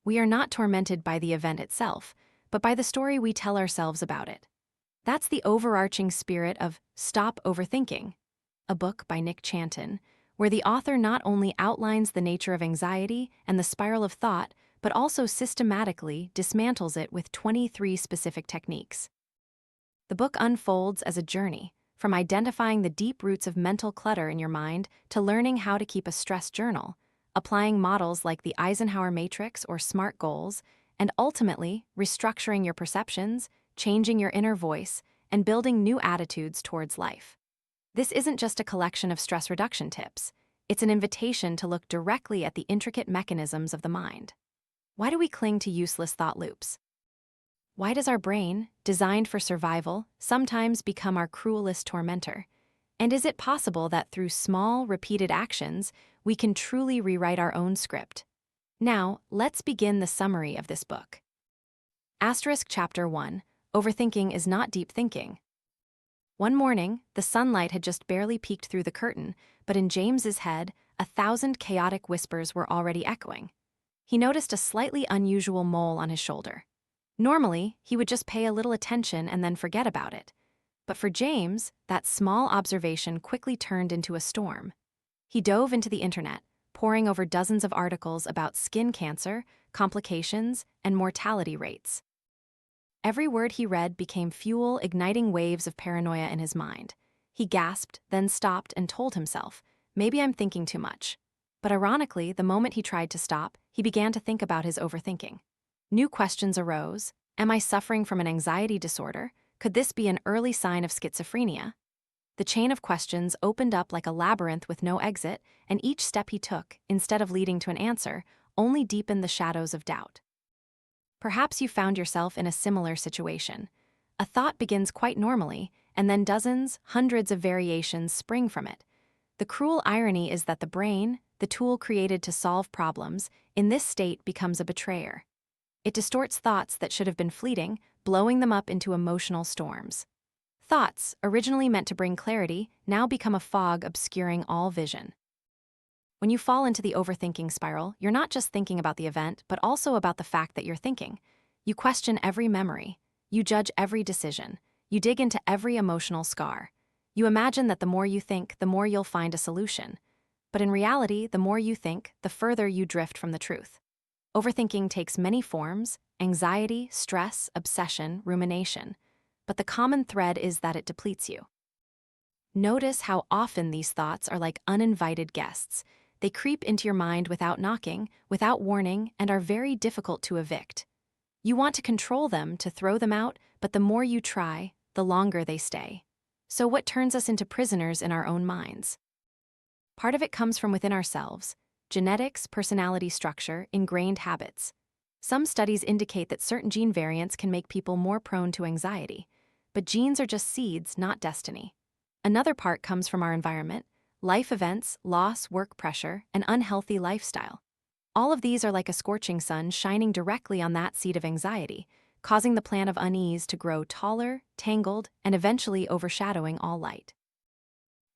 We are not tormented by the event itself, but by the story we tell ourselves about it. That's the overarching spirit of Stop Overthinking, a book by Nick Chanton, where the author not only outlines the nature of anxiety and the spiral of thought, but also systematically dismantles it with 23 specific techniques. The book unfolds as a journey, from identifying the deep roots of mental clutter in your mind to learning how to keep a stress journal, applying models like the Eisenhower Matrix or SMART goals, and ultimately restructuring your perceptions, changing your inner voice, and building new attitudes towards life. This isn't just a collection of stress reduction tips. It's an invitation to look directly at the intricate mechanisms of the mind. Why do we cling to useless thought loops? Why does our brain, designed for survival, sometimes become our cruelest tormentor? And is it possible that through small, repeated actions, we can truly rewrite our own script? Now, let's begin the summary of this book. Chapter 1. Overthinking is not deep thinking. One morning, the sunlight had just barely peeked through the curtain, but in James's head, 1,000 chaotic whispers were already echoing. He noticed a slightly unusual mole on his shoulder. Normally, he would just pay a little attention and then forget about it. But for James, that small observation quickly turned into a storm. He dove into the internet, poring over dozens of articles about skin cancer, complications, and mortality rates. Every word he read became fuel, igniting waves of paranoia in his mind. He gasped, then stopped and told himself, maybe I'm thinking too much. But ironically, the moment he tried to stop, he began to think about his overthinking. New questions arose. Am I suffering from an anxiety disorder? Could this be an early sign of schizophrenia? The chain of questions opened up like a labyrinth with no exit, and each step he took, instead of leading to an answer, only deepened the shadows of doubt. Perhaps you found yourself in a similar situation. A thought begins quite normally, and then dozens, hundreds of variations spring from it. The cruel irony is that the brain, the tool created to solve problems, in this state becomes a betrayer. It distorts thoughts that should have been fleeting, blowing them up into emotional storms. Thoughts, originally meant to bring clarity, now become a fog obscuring all vision. When you fall into the overthinking spiral, you're not just thinking about the event, but also about the fact that you're thinking. You question every memory. You judge every decision. You dig into every emotional scar. You imagine that the more you think, the more you'll find a solution. But in reality, the more you think, the further you drift from the truth. Overthinking takes many forms: anxiety, stress, obsession, rumination. But the common thread is that it depletes you. Notice how often these thoughts are like uninvited guests. They creep into your mind without knocking, without warning, and are very difficult to evict. You want to control them, to throw them out, but the more you try, the longer they stay. So what turns us into prisoners in our own minds? Part of it comes from within ourselves: genetics, personality structure, ingrained habits. Some studies indicate that certain gene variants can make people more prone to anxiety, but genes are just seeds, not destiny. Another part comes from our environment: life events, loss, work pressure, and unhealthy lifestyle. All of these are like a scorching sun shining directly on that seed of anxiety, causing the plant of unease to grow taller, tangled, and eventually overshadowing all light.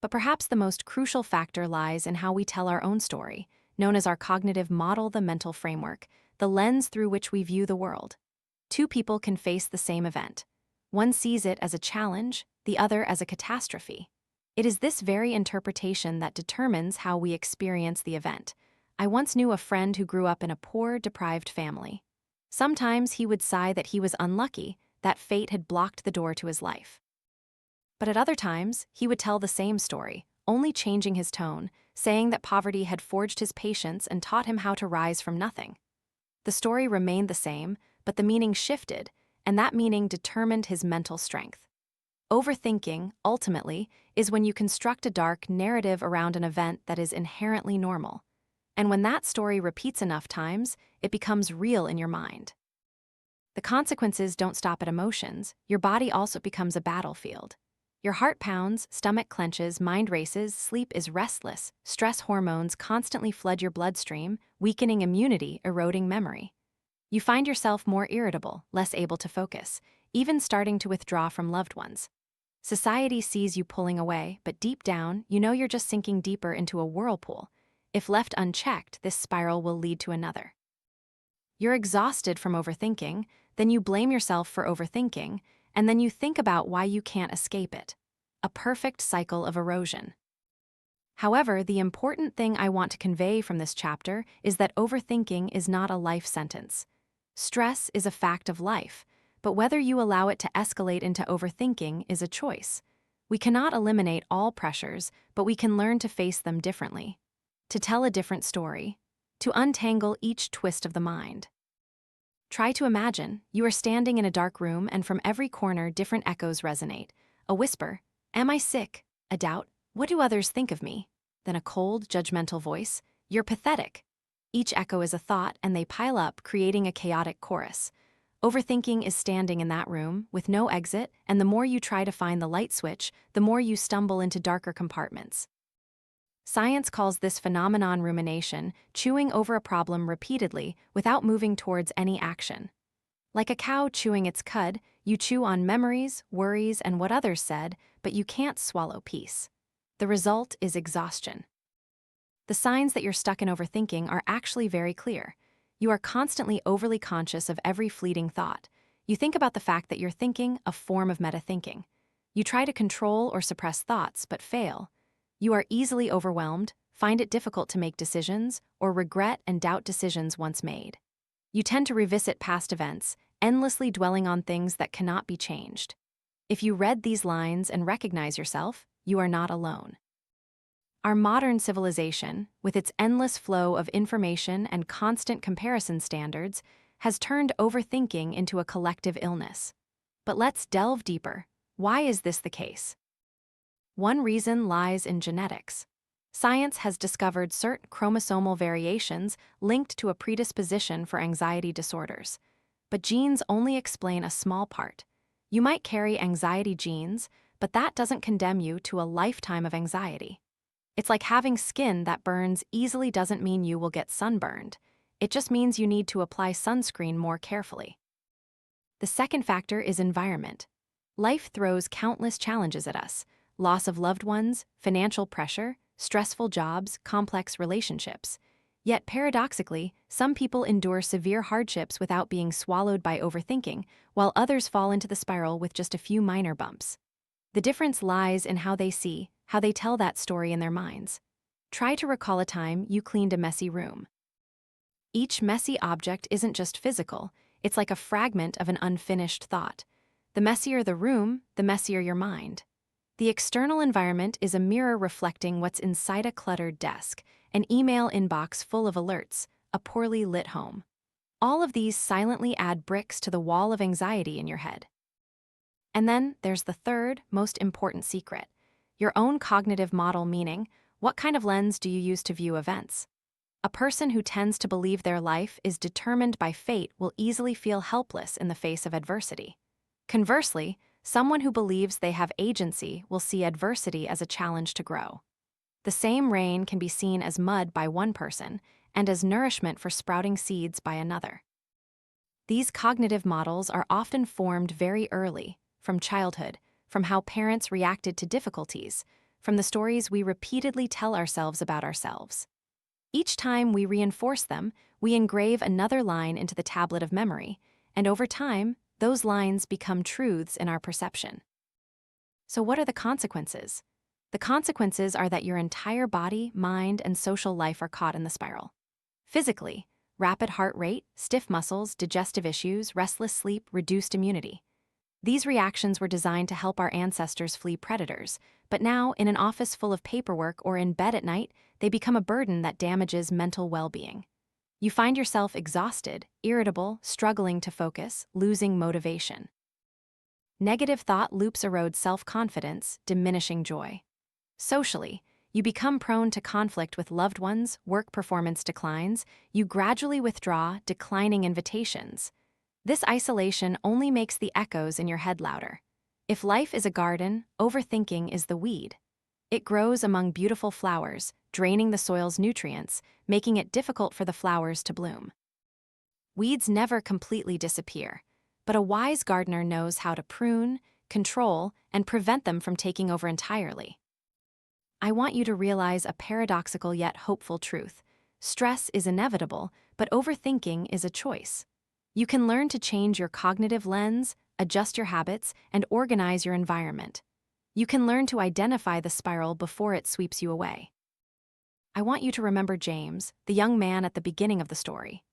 But perhaps the most crucial factor lies in how we tell our own story, known as our cognitive model, the mental framework, the lens through which we view the world. Two people can face the same event. One sees it as a challenge, the other as a catastrophe. It is this very interpretation that determines how we experience the event. I once knew a friend who grew up in a poor, deprived family. Sometimes he would sigh that he was unlucky, that fate had blocked the door to his life. But at other times, he would tell the same story, only changing his tone, saying that poverty had forged his patience and taught him how to rise from nothing. The story remained the same, but the meaning shifted, and that meaning determined his mental strength. Overthinking, ultimately, is when you construct a dark narrative around an event that is inherently normal. And when that story repeats enough times, it becomes real in your mind. The consequences don't stop at emotions. Your body also becomes a battlefield. Your heart pounds, stomach clenches, mind races, sleep is restless, stress hormones constantly flood your bloodstream, weakening immunity, eroding memory. You find yourself more irritable, less able to focus, even starting to withdraw from loved ones. Society sees you pulling away, but deep down, you know you're just sinking deeper into a whirlpool. If left unchecked, this spiral will lead to another. You're exhausted from overthinking, then you blame yourself for overthinking, and then you think about why you can't escape it. A perfect cycle of erosion. However, the important thing I want to convey from this chapter is that overthinking is not a life sentence. Stress is a fact of life, but whether you allow it to escalate into overthinking is a choice. We cannot eliminate all pressures, but we can learn to face them differently. To tell a different story. To untangle each twist of the mind. Try to imagine you are standing in a dark room and from every corner different echoes resonate. A whisper, "Am I sick?" A doubt, "What do others think of me?" Then a cold, judgmental voice, "You're pathetic." Each echo is a thought and they pile up, creating a chaotic chorus. Overthinking is standing in that room, with no exit, and the more you try to find the light switch, the more you stumble into darker compartments. Science calls this phenomenon rumination, chewing over a problem repeatedly without moving towards any action. Like a cow chewing its cud, you chew on memories, worries, and what others said, but you can't swallow peace. The result is exhaustion. The signs that you're stuck in overthinking are actually very clear. You are constantly overly conscious of every fleeting thought. You think about the fact that you're thinking, a form of metathinking. You try to control or suppress thoughts, but fail. You are easily overwhelmed, find it difficult to make decisions, or regret and doubt decisions once made. You tend to revisit past events, endlessly dwelling on things that cannot be changed. If you read these lines and recognize yourself, you are not alone. Our modern civilization, with its endless flow of information and constant comparison standards, has turned overthinking into a collective illness. But let's delve deeper. Why is this the case? One reason lies in genetics. Science has discovered certain chromosomal variations linked to a predisposition for anxiety disorders. But genes only explain a small part. You might carry anxiety genes, but that doesn't condemn you to a lifetime of anxiety. It's like having skin that burns easily doesn't mean you will get sunburned. It just means you need to apply sunscreen more carefully. The second factor is environment. Life throws countless challenges at us: loss of loved ones, financial pressure, stressful jobs, complex relationships. Yet paradoxically, some people endure severe hardships without being swallowed by overthinking, while others fall into the spiral with just a few minor bumps. The difference lies in how they see, how they tell that story in their minds. Try to recall a time you cleaned a messy room. Each messy object isn't just physical, it's like a fragment of an unfinished thought. The messier the room, the messier your mind. The external environment is a mirror reflecting what's inside a cluttered desk, an email inbox full of alerts, a poorly lit home. All of these silently add bricks to the wall of anxiety in your head. And then there's the third, most important secret. Your own cognitive model, meaning, what kind of lens do you use to view events? A person who tends to believe their life is determined by fate will easily feel helpless in the face of adversity. Conversely, someone who believes they have agency will see adversity as a challenge to grow. The same rain can be seen as mud by one person and as nourishment for sprouting seeds by another. These cognitive models are often formed very early, from childhood, from how parents reacted to difficulties, from the stories we repeatedly tell ourselves about ourselves. Each time we reinforce them, we engrave another line into the tablet of memory, and over time, those lines become truths in our perception. So what are the consequences? The consequences are that your entire body, mind, and social life are caught in the spiral. Physically, rapid heart rate, stiff muscles, digestive issues, restless sleep, reduced immunity. These reactions were designed to help our ancestors flee predators, but now, in an office full of paperwork or in bed at night, they become a burden that damages mental well-being. You find yourself exhausted, irritable, struggling to focus, losing motivation. Negative thought loops erode self-confidence, diminishing joy. Socially, you become prone to conflict with loved ones, work performance declines, you gradually withdraw, declining invitations. This isolation only makes the echoes in your head louder. If life is a garden, overthinking is the weed. It grows among beautiful flowers, draining the soil's nutrients, making it difficult for the flowers to bloom. Weeds never completely disappear, but a wise gardener knows how to prune, control, and prevent them from taking over entirely. I want you to realize a paradoxical yet hopeful truth. stress is inevitable, but overthinking is a choice. You can learn to change your cognitive lens, adjust your habits, and organize your environment. You can learn to identify the spiral before it sweeps you away. I want you to remember James, the young man at the beginning of the story.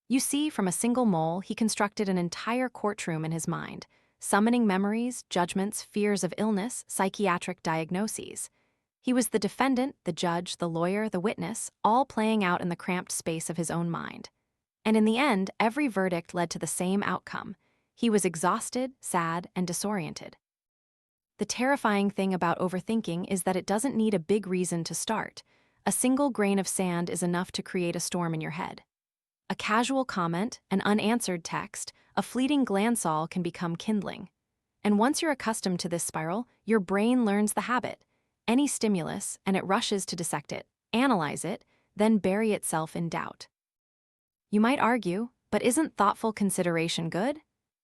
You see, from a single mole, he constructed an entire courtroom in his mind, summoning memories, judgments, fears of illness, psychiatric diagnoses. He was the defendant, the judge, the lawyer, the witness, all playing out in the cramped space of his own mind. And in the end, every verdict led to the same outcome. He was exhausted, sad, and disoriented. The terrifying thing about overthinking is that it doesn't need a big reason to start. A single grain of sand is enough to create a storm in your head. A casual comment, an unanswered text, a fleeting glance all can become kindling. And once you're accustomed to this spiral, your brain learns the habit. Any stimulus, and it rushes to dissect it, analyze it, then bury itself in doubt. You might argue, but isn't thoughtful consideration good?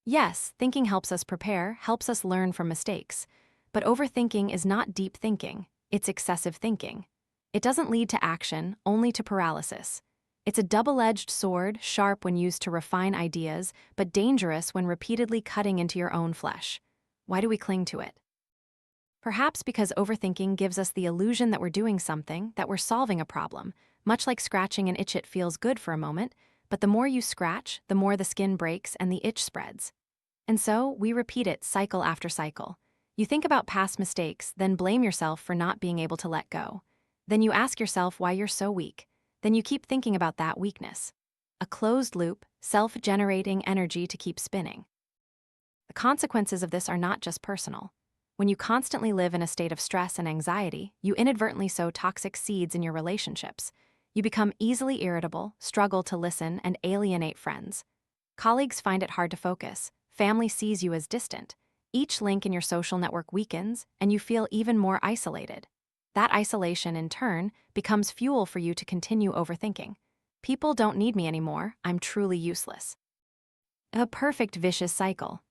Yes, thinking helps us prepare, helps us learn from mistakes. But overthinking is not deep thinking, it's excessive thinking. It doesn't lead to action, only to paralysis. It's a double-edged sword, sharp when used to refine ideas, but dangerous when repeatedly cutting into your own flesh. Why do we cling to it? Perhaps because overthinking gives us the illusion that we're doing something, that we're solving a problem. Much like scratching an itch, it feels good for a moment, but the more you scratch, the more the skin breaks and the itch spreads. And so, we repeat it cycle after cycle. You think about past mistakes, then blame yourself for not being able to let go. Then you ask yourself why you're so weak. Then you keep thinking about that weakness. A closed loop, self-generating energy to keep spinning. The consequences of this are not just personal. When you constantly live in a state of stress and anxiety, you inadvertently sow toxic seeds in your relationships. You become easily irritable, struggle to listen, and alienate friends. Colleagues find it hard to focus. Family sees you as distant. Each link in your social network weakens, and you feel even more isolated. That isolation, in turn, becomes fuel for you to continue overthinking. People don't need me anymore, I'm truly useless. A perfect vicious cycle.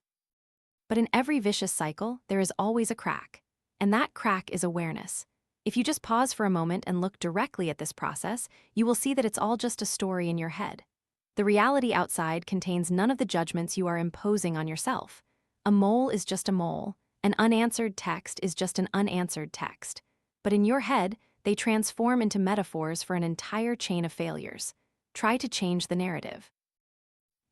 But in every vicious cycle, there is always a crack. And that crack is awareness. If you just pause for a moment and look directly at this process, you will see that it's all just a story in your head. The reality outside contains none of the judgments you are imposing on yourself. A mole is just a mole. An unanswered text is just an unanswered text. But in your head, they transform into metaphors for an entire chain of failures. Try to change the narrative.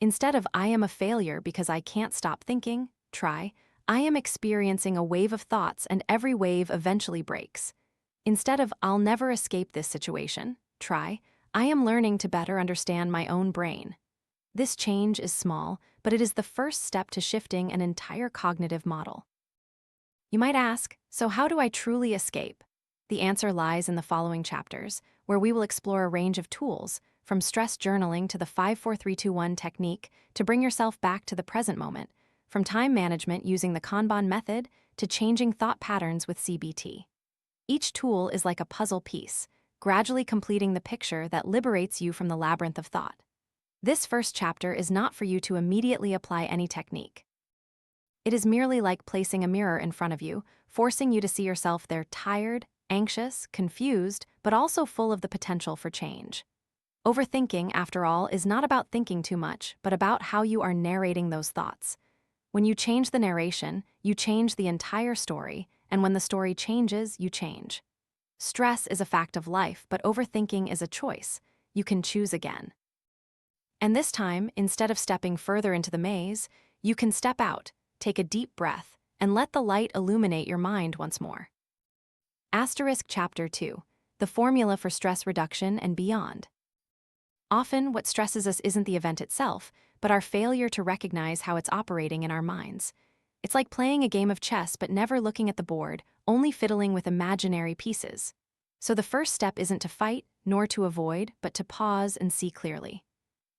Instead of "I am a failure because I can't stop thinking," try "I am experiencing a wave of thoughts and every wave eventually breaks." Instead of "I'll never escape this situation," try "I am learning to better understand my own brain." This change is small, but it is the first step to shifting an entire cognitive model. You might ask, so how do I truly escape? The answer lies in the following chapters, where we will explore a range of tools, from stress journaling to the 5-4-3-2-1 technique to bring yourself back to the present moment, from time management using the Kanban method to changing thought patterns with CBT. Each tool is like a puzzle piece, gradually completing the picture that liberates you from the labyrinth of thought. This first chapter is not for you to immediately apply any technique. It is merely like placing a mirror in front of you, forcing you to see yourself there tired, anxious, confused, but also full of the potential for change. Overthinking, after all, is not about thinking too much, but about how you are narrating those thoughts. When you change the narration, you change the entire story, and when the story changes, you change. Stress is a fact of life, but overthinking is a choice. You can choose again. And this time, instead of stepping further into the maze, you can step out, take a deep breath, and let the light illuminate your mind once more. Chapter 2. The Formula for Stress Reduction and Beyond. Often, what stresses us isn't the event itself, but our failure to recognize how it's operating in our minds. It's like playing a game of chess but never looking at the board, only fiddling with imaginary pieces. So the first step isn't to fight, nor to avoid, but to pause and see clearly.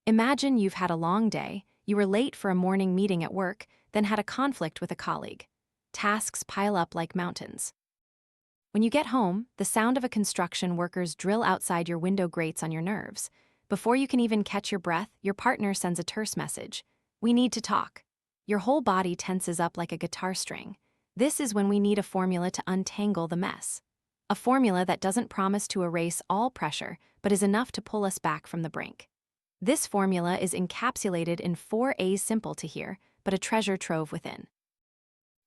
Imagine you've had a long day, you were late for a morning meeting at work, then had a conflict with a colleague. Tasks pile up like mountains. When you get home, the sound of a construction worker's drill outside your window grates on your nerves. Before you can even catch your breath, your partner sends a terse message. "We need to talk." Your whole body tenses up like a guitar string. This is when we need a formula to untangle the mess. A formula that doesn't promise to erase all pressure, but is enough to pull us back from the brink. This formula is encapsulated in 4 A's, simple to hear, but a treasure trove within.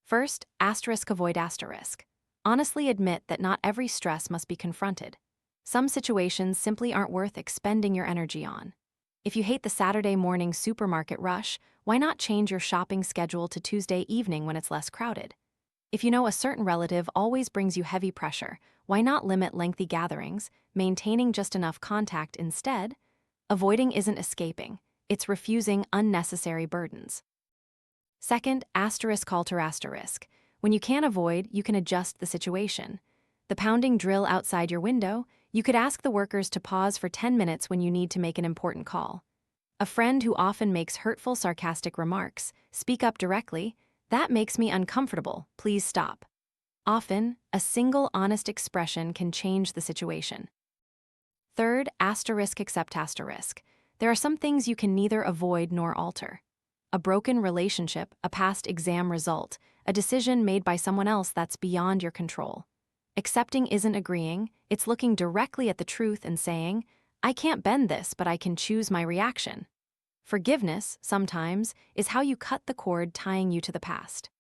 First, avoid asterisk. Honestly admit that not every stress must be confronted. Some situations simply aren't worth expending your energy on. If you hate the Saturday morning supermarket rush, why not change your shopping schedule to Tuesday evening when it's less crowded? If you know a certain relative always brings you heavy pressure, why not limit lengthy gatherings, maintaining just enough contact instead? Avoiding isn't escaping, it's refusing unnecessary burdens. Second, alter asterisk. When you can't avoid, you can adjust the situation. The pounding drill outside your window, you could ask the workers to pause for 10 minutes when you need to make an important call. A friend who often makes hurtful, sarcastic remarks, speak up directly, "That makes me uncomfortable, please stop." Often, a single honest expression can change the situation. Third, accept asterisk. There are some things you can neither avoid nor alter. A broken relationship, a past exam result, a decision made by someone else that's beyond your control. Accepting isn't agreeing, it's looking directly at the truth and saying, "I can't bend this, but I can choose my reaction." Forgiveness, sometimes, is how you cut the cord tying you to the past.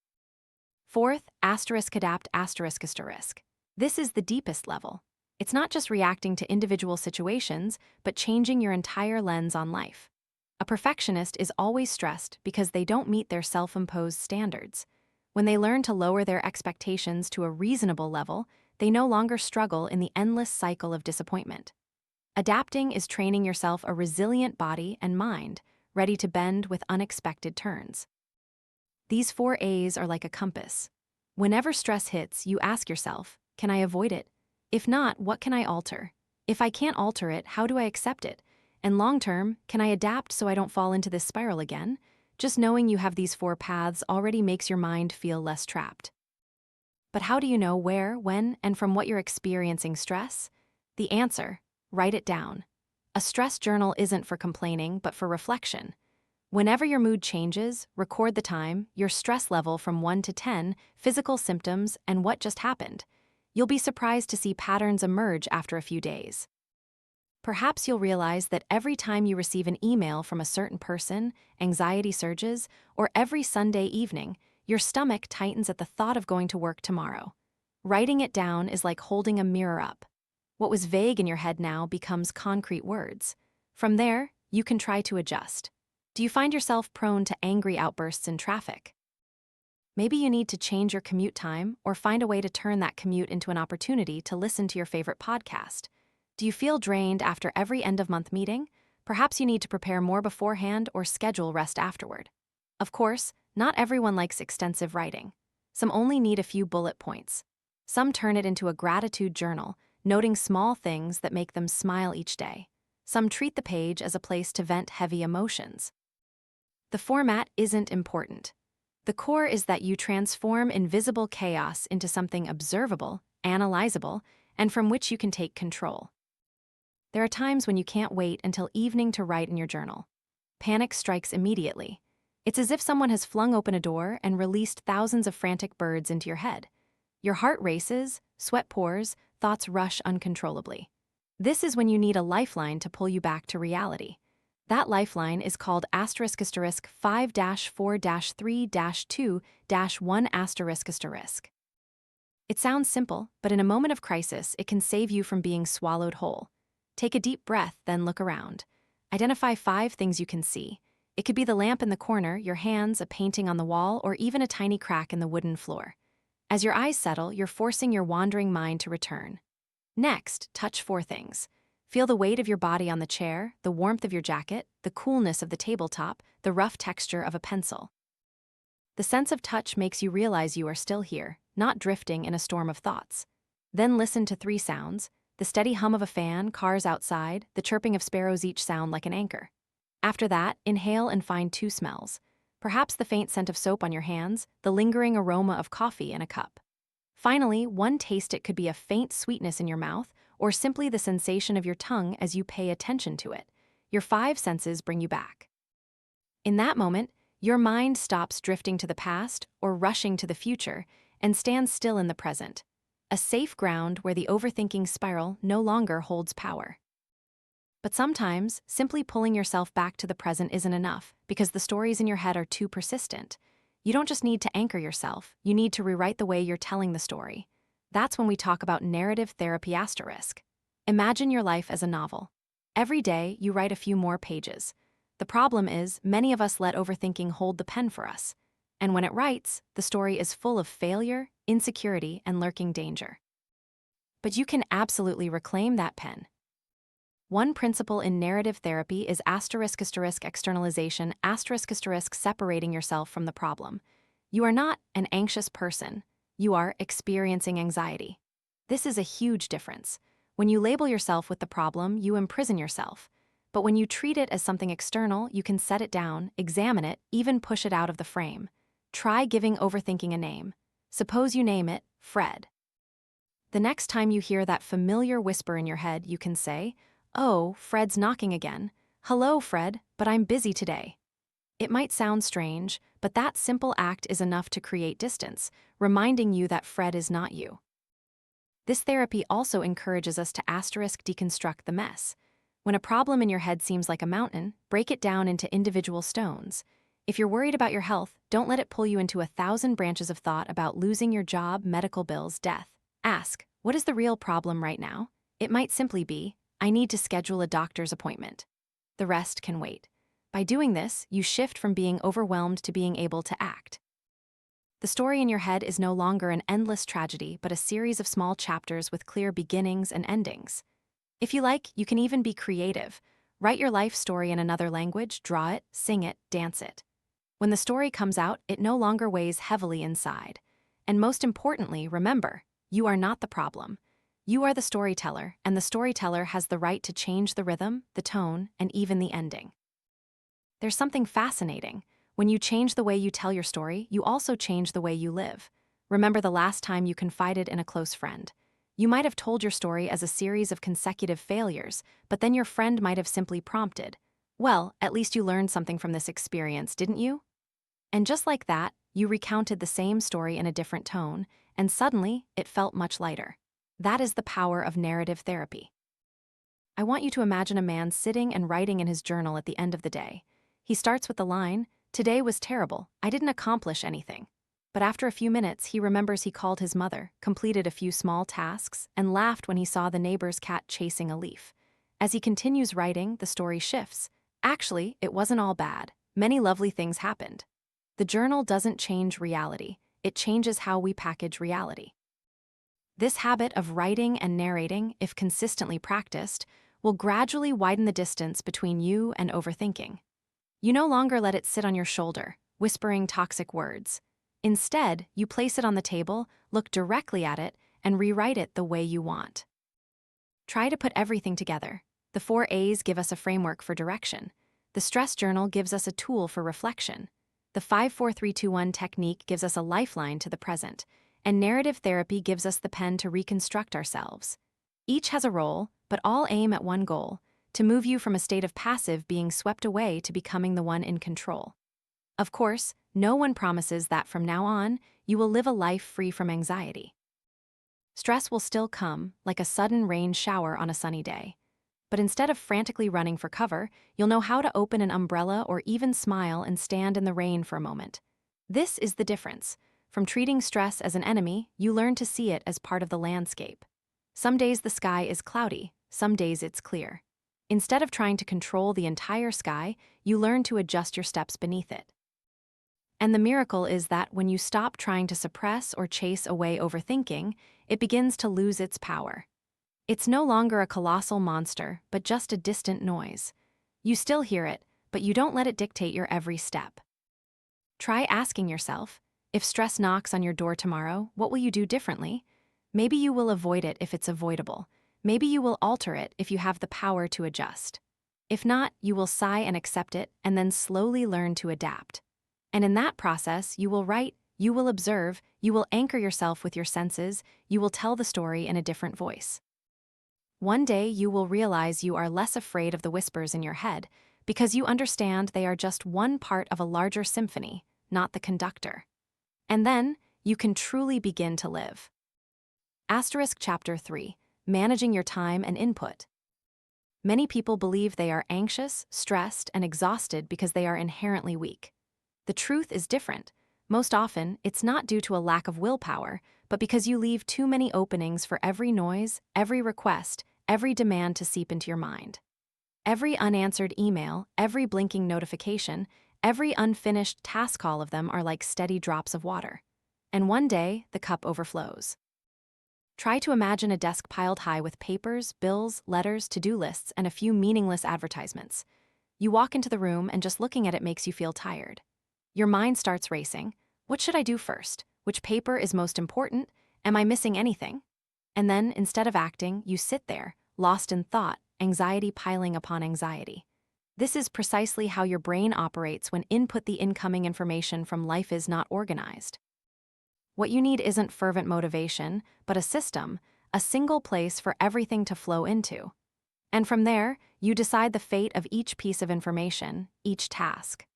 Fourth, adapt asterisk. This is the deepest level. It's not just reacting to individual situations, but changing your entire lens on life. A perfectionist is always stressed because they don't meet their self-imposed standards. When they learn to lower their expectations to a reasonable level, they no longer struggle in the endless cycle of disappointment. Adapting is training yourself a resilient body and mind, ready to bend with unexpected turns. These 4 A's are like a compass. Whenever stress hits, you ask yourself, can I avoid it? If not, what can I alter? If I can't alter it, how do I accept it? And long-term, can I adapt so I don't fall into this spiral again? Just knowing you have these 4 paths already makes your mind feel less trapped. But how do you know where, when, and from what you're experiencing stress? The answer: write it down. A stress journal isn't for complaining, but for reflection. Whenever your mood changes, record the time, your stress level from 1 to 10, physical symptoms, and what just happened. You'll be surprised to see patterns emerge after a few days. Perhaps you'll realize that every time you receive an email from a certain person, anxiety surges, or every Sunday evening, your stomach tightens at the thought of going to work tomorrow. Writing it down is like holding a mirror up. What was vague in your head now becomes concrete words. From there, you can try to adjust. Do you find yourself prone to angry outbursts in traffic? Maybe you need to change your commute time or find a way to turn that commute into an opportunity to listen to your favorite podcast. Do you feel drained after every end-of-month meeting? Perhaps you need to prepare more beforehand or schedule rest afterward. Of course, not everyone likes extensive writing. Some only need a few bullet points. Some turn it into a gratitude journal, noting small things that make them smile each day. Some treat the page as a place to vent heavy emotions. The format isn't important. The core is that you transform invisible chaos into something observable, analyzable, and from which you can take control. There are times when you can't wait until evening to write in your journal. Panic strikes immediately. It's as if someone has flung open a door and released thousands of frantic birds into your head. Your heart races, sweat pours, thoughts rush uncontrollably. This is when you need a lifeline to pull you back to reality. That lifeline is called *5-4-3-2-1*. It sounds simple, but in a moment of crisis, it can save you from being swallowed whole. Take a deep breath, then look around. Identify 5 things you can see. It could be the lamp in the corner, your hands, a painting on the wall, or even a tiny crack in the wooden floor. As your eyes settle, you're forcing your wandering mind to return. Next, touch 4 things. Feel the weight of your body on the chair, the warmth of your jacket, the coolness of the tabletop, the rough texture of a pencil. The sense of touch makes you realize you are still here, not drifting in a storm of thoughts. Then listen to 3 sounds. The steady hum of a fan, cars outside, the chirping of sparrows, each sound like an anchor. After that, inhale and find 2 smells. Perhaps the faint scent of soap on your hands, the lingering aroma of coffee in a cup. Finally, 1 taste. It could be a faint sweetness in your mouth, or simply the sensation of your tongue as you pay attention to it. Your 5 senses bring you back. In that moment, your mind stops drifting to the past or rushing to the future and stands still in the present. A safe ground where the overthinking spiral no longer holds power. But sometimes, simply pulling yourself back to the present isn't enough because the stories in your head are too persistent. You don't just need to anchor yourself, you need to rewrite the way you're telling the story. That's when we talk about narrative therapy asterisk. Imagine your life as a novel. Every day, you write a few more pages. The problem is, many of us let overthinking hold the pen for us. And when it writes, the story is full of failure, insecurity, and lurking danger. But you can absolutely reclaim that pen. One principle in narrative therapy is externalization, separating yourself from the problem. You are not an anxious person. You are experiencing anxiety. This is a huge difference. When you label yourself with the problem, you imprison yourself. But when you treat it as something external, you can set it down, examine it, even push it out of the frame. Try giving overthinking a name. Suppose you name it Fred. The next time you hear that familiar whisper in your head, you can say, "Oh, Fred's knocking again. Hello, Fred, but I'm busy today." It might sound strange, but that simple act is enough to create distance, reminding you that Fred is not you. This therapy also encourages us to deconstruct the mess. When a problem in your head seems like a mountain, break it down into individual stones. If you're worried about your health, don't let it pull you into 1,000 branches of thought about losing your job, medical bills, death. Ask, what is the real problem right now? It might simply be, I need to schedule a doctor's appointment. The rest can wait. By doing this, you shift from being overwhelmed to being able to act. The story in your head is no longer an endless tragedy, but a series of small chapters with clear beginnings and endings. If you like, you can even be creative. Write your life story in another language, draw it, sing it, dance it. When the story comes out, it no longer weighs heavily inside. And most importantly, remember, you are not the problem. You are the storyteller, and the storyteller has the right to change the rhythm, the tone, and even the ending. There's something fascinating. When you change the way you tell your story, you also change the way you live. Remember the last time you confided in a close friend. You might have told your story as a series of consecutive failures, but then your friend might have simply prompted, "Well, at least you learned something from this experience, didn't you?" And just like that, you recounted the same story in a different tone, and suddenly, it felt much lighter. That is the power of narrative therapy. I want you to imagine a man sitting and writing in his journal at the end of the day. He starts with the line, "Today was terrible, I didn't accomplish anything." But after a few minutes, he remembers he called his mother, completed a few small tasks, and laughed when he saw the neighbor's cat chasing a leaf. As he continues writing, the story shifts. Actually, it wasn't all bad. Many lovely things happened. The journal doesn't change reality, it changes how we package reality. This habit of writing and narrating, if consistently practiced, will gradually widen the distance between you and overthinking. You no longer let it sit on your shoulder, whispering toxic words. Instead, you place it on the table, look directly at it, and rewrite it the way you want. Try to put everything together. The 4 A's give us a framework for direction. The stress journal gives us a tool for reflection. The 5-4-3-2-1 technique gives us a lifeline to the present. And narrative therapy gives us the pen to reconstruct ourselves. Each has a role, but all aim at one goal, to move you from a state of passive being swept away to becoming the one in control. Of course, no one promises that from now on, you will live a life free from anxiety. Stress will still come, like a sudden rain shower on a sunny day. But instead of frantically running for cover, you'll know how to open an umbrella or even smile and stand in the rain for a moment. This is the difference. From treating stress as an enemy, you learn to see it as part of the landscape. Some days the sky is cloudy, some days it's clear. Instead of trying to control the entire sky, you learn to adjust your steps beneath it. And the miracle is that when you stop trying to suppress or chase away overthinking, it begins to lose its power. It's no longer a colossal monster, but just a distant noise. You still hear it, but you don't let it dictate your every step. Try asking yourself, if stress knocks on your door tomorrow, what will you do differently? Maybe you will avoid it if it's avoidable. Maybe you will alter it if you have the power to adjust. If not, you will sigh and accept it and then slowly learn to adapt. And in that process, you will write, you will observe, you will anchor yourself with your senses, you will tell the story in a different voice. One day you will realize you are less afraid of the whispers in your head because you understand they are just one part of a larger symphony, not the conductor. And then, you can truly begin to live. Chapter 3, Managing Your Time and Input. Many people believe they are anxious, stressed, and exhausted because they are inherently weak. The truth is different. Most often, it's not due to a lack of willpower, but because you leave too many openings for every noise, every request, every demand to seep into your mind. Every unanswered email, every blinking notification, every unfinished task, all of them are like steady drops of water. And one day, the cup overflows. Try to imagine a desk piled high with papers, bills, letters, to-do lists, and a few meaningless advertisements. You walk into the room and just looking at it makes you feel tired. Your mind starts racing. What should I do first? Which paper is most important? Am I missing anything? And then, instead of acting, you sit there, lost in thought, anxiety piling upon anxiety. This is precisely how your brain operates when the incoming information from life is not organized. What you need isn't fervent motivation, but a system, a single place for everything to flow into. And from there, you decide the fate of each piece of information, each task.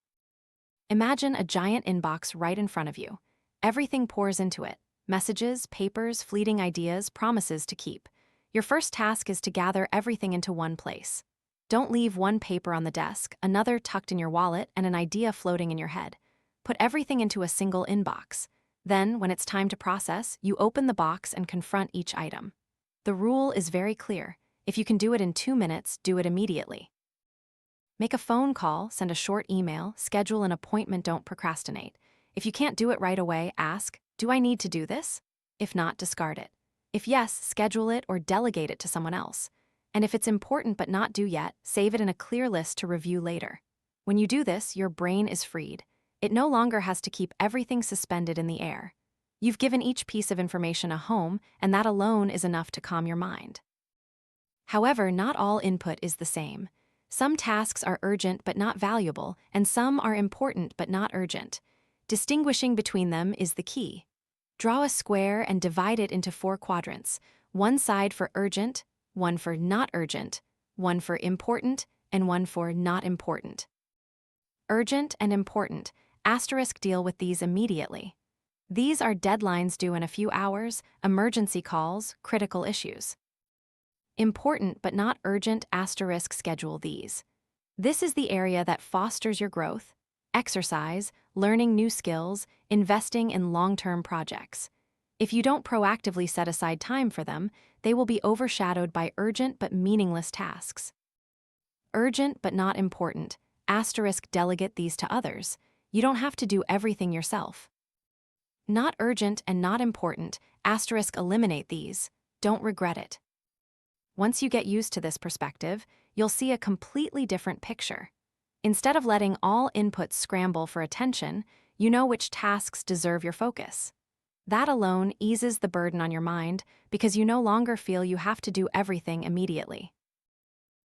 Imagine a giant inbox right in front of you. Everything pours into it: messages, papers, fleeting ideas, promises to keep. Your first task is to gather everything into one place. Don't leave one paper on the desk, another tucked in your wallet, and an idea floating in your head. Put everything into a single inbox. Then, when it's time to process, you open the box and confront each item. The rule is very clear. If you can do it in 2 minutes, do it immediately. Make a phone call, send a short email, schedule an appointment, don't procrastinate. If you can't do it right away, ask, do I need to do this? If not, discard it. If yes, schedule it or delegate it to someone else. And if it's important but not due yet, save it in a clear list to review later. When you do this, your brain is freed. It no longer has to keep everything suspended in the air. You've given each piece of information a home, and that alone is enough to calm your mind. However, not all input is the same. Some tasks are urgent but not valuable, and some are important but not urgent. Distinguishing between them is the key. Draw a square and divide it into 4 quadrants: one side for urgent, one for not urgent, one for important, and one for not important. Urgent and important, deal with these immediately. These are deadlines due in a few hours, emergency calls, critical issues. Important but not urgent, schedule these. This is the area that fosters your growth, exercise, learning new skills, investing in long-term projects. If you don't proactively set aside time for them, they will be overshadowed by urgent but meaningless tasks. Urgent but not important, delegate these to others. You don't have to do everything yourself. Not urgent and not important, eliminate these. Don't regret it. Once you get used to this perspective, you'll see a completely different picture. Instead of letting all inputs scramble for attention, you know which tasks deserve your focus. That alone eases the burden on your mind because you no longer feel you have to do everything immediately.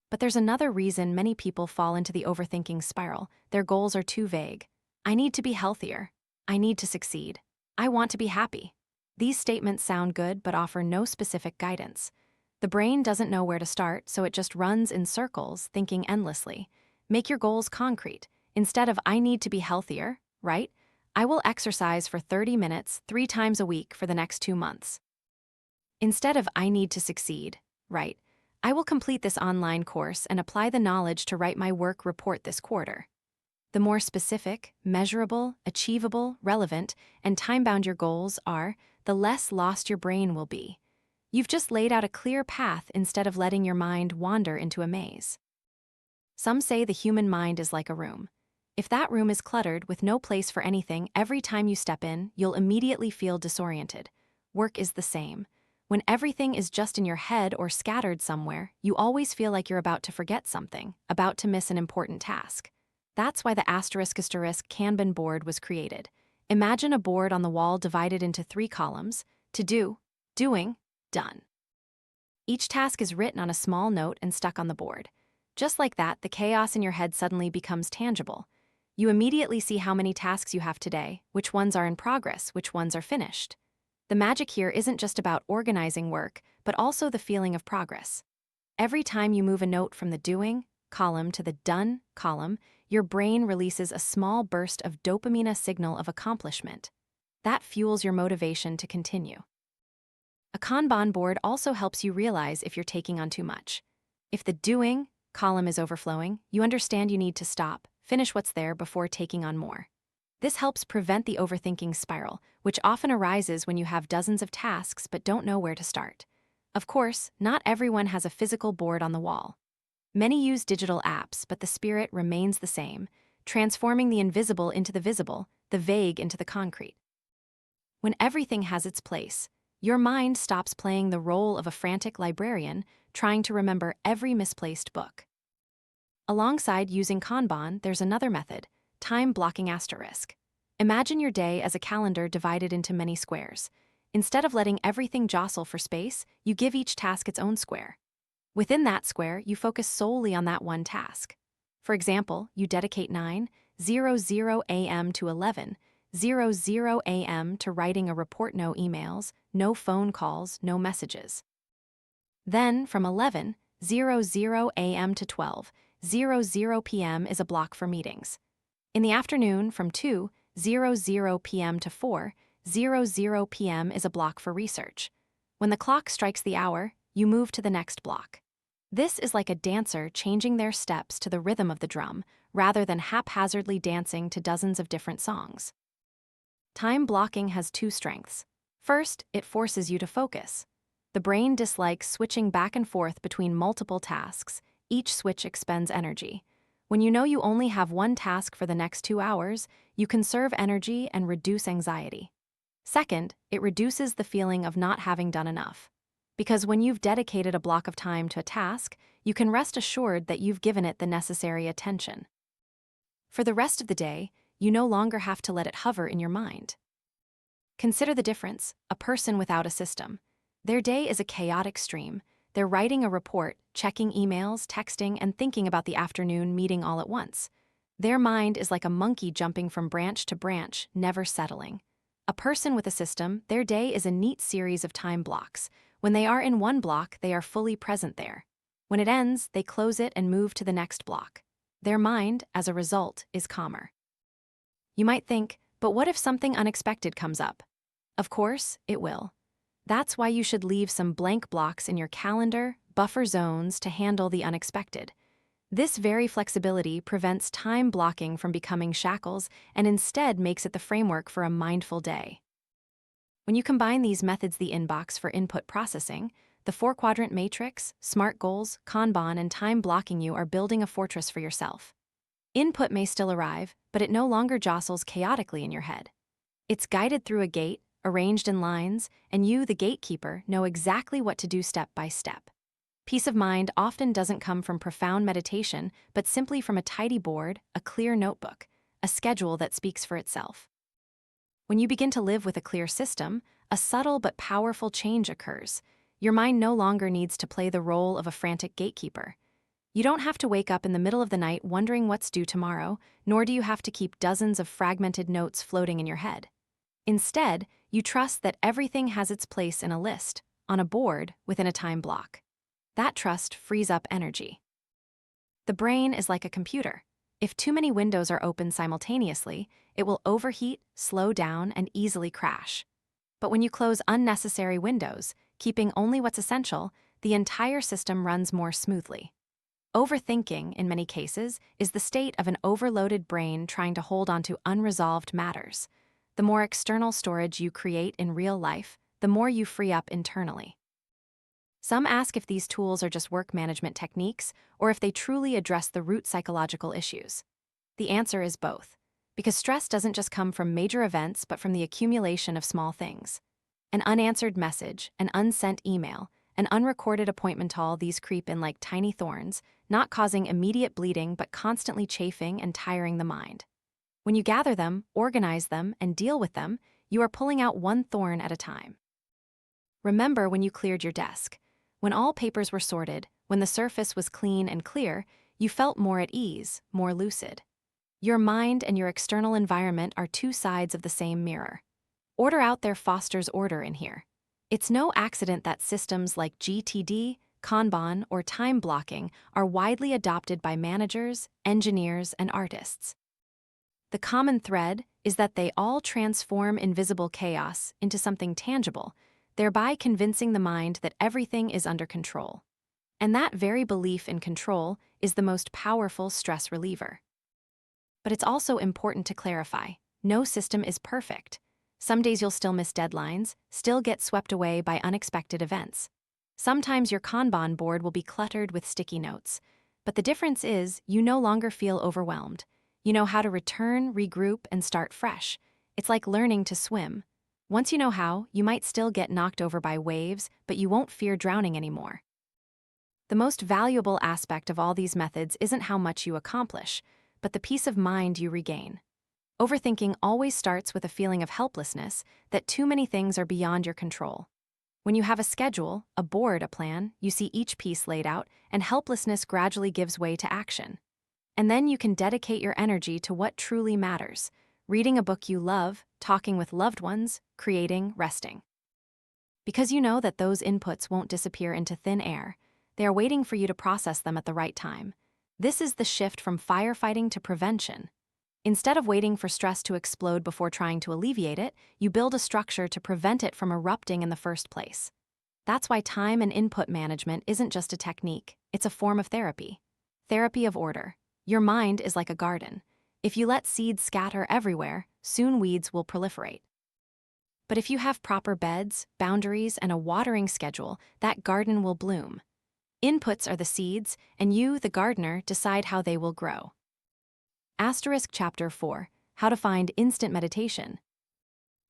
But there's another reason many people fall into the overthinking spiral. Their goals are too vague. I need to be healthier. I need to succeed. I want to be happy. These statements sound good but offer no specific guidance. The brain doesn't know where to start, so it just runs in circles, thinking endlessly. Make your goals concrete. Instead of I need to be healthier, right? I will exercise for 30 minutes 3 times a week for the next 2 months. Instead of I need to succeed, right? I will complete this online course and apply the knowledge to write my work report this quarter. The more specific, measurable, achievable, relevant, and time-bound your goals are, the less lost your brain will be. You've just laid out a clear path instead of letting your mind wander into a maze. Some say the human mind is like a room. If that room is cluttered with no place for anything, every time you step in, you'll immediately feel disoriented. Work is the same. When everything is just in your head or scattered somewhere, you always feel like you're about to forget something, about to miss an important task. That's why the Kanban board was created. Imagine a board on the wall divided into 3 columns: to do, doing, done. Each task is written on a small note and stuck on the board. Just like that, the chaos in your head suddenly becomes tangible. You immediately see how many tasks you have today, which ones are in progress, which ones are finished. The magic here isn't just about organizing work, but also the feeling of progress. Every time you move a note from the doing column to the done column, your brain releases a small burst of dopamine, signal of accomplishment. That fuels your motivation to continue. A Kanban board also helps you realize if you're taking on too much. If the doing column is overflowing, you understand you need to stop, finish what's there before taking on more. This helps prevent the overthinking spiral, which often arises when you have dozens of tasks but don't know where to start. Of course, not everyone has a physical board on the wall. Many use digital apps, but the spirit remains the same, transforming the invisible into the visible, the vague into the concrete. When everything has its place, your mind stops playing the role of a frantic librarian trying to remember every misplaced book. Alongside using Kanban, there's another method, time blocking asterisk. Imagine your day as a calendar divided into many squares. Instead of letting everything jostle for space, you give each task its own square. Within that square, you focus solely on that one task. For example, you dedicate 9:00 a.m. to 11:00 a.m. to writing a report, no emails, no phone calls, no messages. Then, from 11:00 a.m. to 12:00 p.m. is a block for meetings. In the afternoon, from 2:00 p.m. to 4:00 p.m. is a block for research. When the clock strikes the hour, you move to the next block. This is like a dancer changing their steps to the rhythm of the drum, rather than haphazardly dancing to dozens of different songs. Time blocking has two strengths. First, it forces you to focus. The brain dislikes switching back and forth between multiple tasks. Each switch expends energy. When you know you only have one task for the next 2 hours, you conserve energy and reduce anxiety. Second, it reduces the feeling of not having done enough. Because when you've dedicated a block of time to a task, you can rest assured that you've given it the necessary attention. For the rest of the day, you no longer have to let it hover in your mind. Consider the difference: a person without a system. Their day is a chaotic stream. They're writing a report, checking emails, texting, and thinking about the afternoon meeting all at once. Their mind is like a monkey jumping from branch to branch, never settling. A person with a system, their day is a neat series of time blocks. When they are in one block, they are fully present there. When it ends, they close it and move to the next block. Their mind, as a result, is calmer. You might think, but what if something unexpected comes up? Of course, it will. That's why you should leave some blank blocks in your calendar, buffer zones, to handle the unexpected. This very flexibility prevents time blocking from becoming shackles and instead makes it the framework for a mindful day. When you combine these methods, the inbox for input processing, the 4-quadrant matrix, SMART goals, Kanban, and time blocking, you are building a fortress for yourself. Input may still arrive, but it no longer jostles chaotically in your head. It's guided through a gate, arranged in lines, and you, the gatekeeper, know exactly what to do step by step. Peace of mind often doesn't come from profound meditation, but simply from a tidy board, a clear notebook, a schedule that speaks for itself. When you begin to live with a clear system, a subtle but powerful change occurs. Your mind no longer needs to play the role of a frantic gatekeeper. You don't have to wake up in the middle of the night wondering what's due tomorrow, nor do you have to keep dozens of fragmented notes floating in your head. Instead, you trust that everything has its place in a list, on a board, within a time block. That trust frees up energy. The brain is like a computer. If too many windows are open simultaneously, it will overheat, slow down, and easily crash. But when you close unnecessary windows, keeping only what's essential, the entire system runs more smoothly. Overthinking, in many cases, is the state of an overloaded brain trying to hold onto unresolved matters. The more external storage you create in real life, the more you free up internally. Some ask if these tools are just work management techniques or if they truly address the root psychological issues. The answer is both, because stress doesn't just come from major events but from the accumulation of small things. An unanswered message, an unsent email, an unrecorded appointment call, these creep in like tiny thorns, not causing immediate bleeding but constantly chafing and tiring the mind. When you gather them, organize them, and deal with them, you are pulling out one thorn at a time. Remember when you cleared your desk. When all papers were sorted, when the surface was clean and clear, you felt more at ease, more lucid. Your mind and your external environment are two sides of the same mirror. Order out there fosters order in here. It's no accident that systems like GTD, Kanban, or time blocking are widely adopted by managers, engineers, and artists. The common thread is that they all transform invisible chaos into something tangible, thereby convincing the mind that everything is under control. And that very belief in control is the most powerful stress reliever. But it's also important to clarify, no system is perfect. Some days you'll still miss deadlines, still get swept away by unexpected events. Sometimes your Kanban board will be cluttered with sticky notes. But the difference is, you no longer feel overwhelmed. You know how to return, regroup, and start fresh. It's like learning to swim. Once you know how, you might still get knocked over by waves, but you won't fear drowning anymore. The most valuable aspect of all these methods isn't how much you accomplish, but the peace of mind you regain. Overthinking always starts with a feeling of helplessness, that too many things are beyond your control. When you have a schedule, a board, a plan, you see each piece laid out, and helplessness gradually gives way to action. And then you can dedicate your energy to what truly matters: reading a book you love, talking with loved ones, creating, resting. Because you know that those inputs won't disappear into thin air, they are waiting for you to process them at the right time. This is the shift from firefighting to prevention. Instead of waiting for stress to explode before trying to alleviate it, you build a structure to prevent it from erupting in the first place. That's why time and input management isn't just a technique, it's a form of therapy. Therapy of order. Your mind is like a garden. If you let seeds scatter everywhere, soon weeds will proliferate. But if you have proper beds, boundaries, and a watering schedule, that garden will bloom. Inputs are the seeds, and you, the gardener, decide how they will grow. Chapter 4. How to find instant meditation.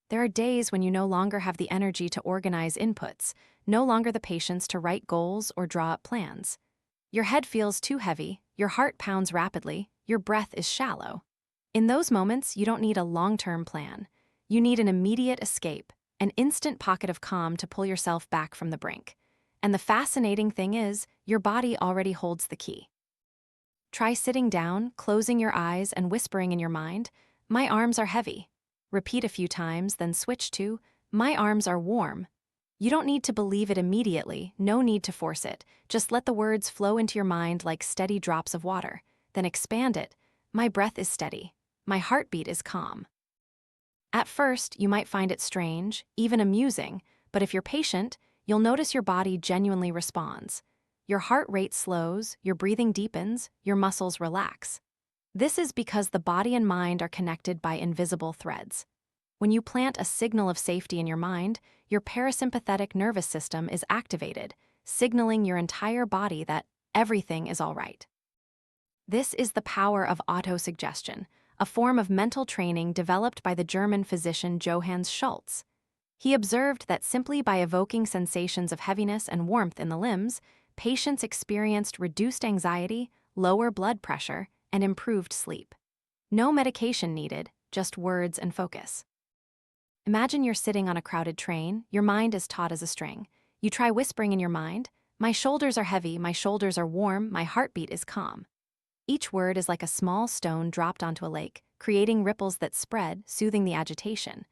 There are days when you no longer have the energy to organize inputs, no longer the patience to write goals or draw up plans. Your head feels too heavy, your heart pounds rapidly, your breath is shallow. In those moments, you don't need a long-term plan. You need an immediate escape, an instant pocket of calm to pull yourself back from the brink. And the fascinating thing is, your body already holds the key. Try sitting down, closing your eyes, and whispering in your mind, "My arms are heavy." Repeat a few times, then switch to, "My arms are warm." You don't need to believe it immediately, no need to force it. Just let the words flow into your mind like steady drops of water. Then expand it. "My breath is steady. My heartbeat is calm." At first, you might find it strange, even amusing, but if you're patient, you'll notice your body genuinely responds. Your heart rate slows, your breathing deepens, your muscles relax. This is because the body and mind are connected by invisible threads. When you plant a signal of safety in your mind, your parasympathetic nervous system is activated, signaling your entire body that everything is all right. This is the power of autosuggestion, a form of mental training developed by the German physician Johannes Schultz. He observed that simply by evoking sensations of heaviness and warmth in the limbs, patients experienced reduced anxiety, lower blood pressure, and improved sleep. No medication needed, just words and focus. Imagine you're sitting on a crowded train, your mind is taut as a string. You try whispering in your mind, "My shoulders are heavy, my shoulders are warm, my heartbeat is calm." Each word is like a small stone dropped onto a lake, creating ripples that spread, soothing the agitation.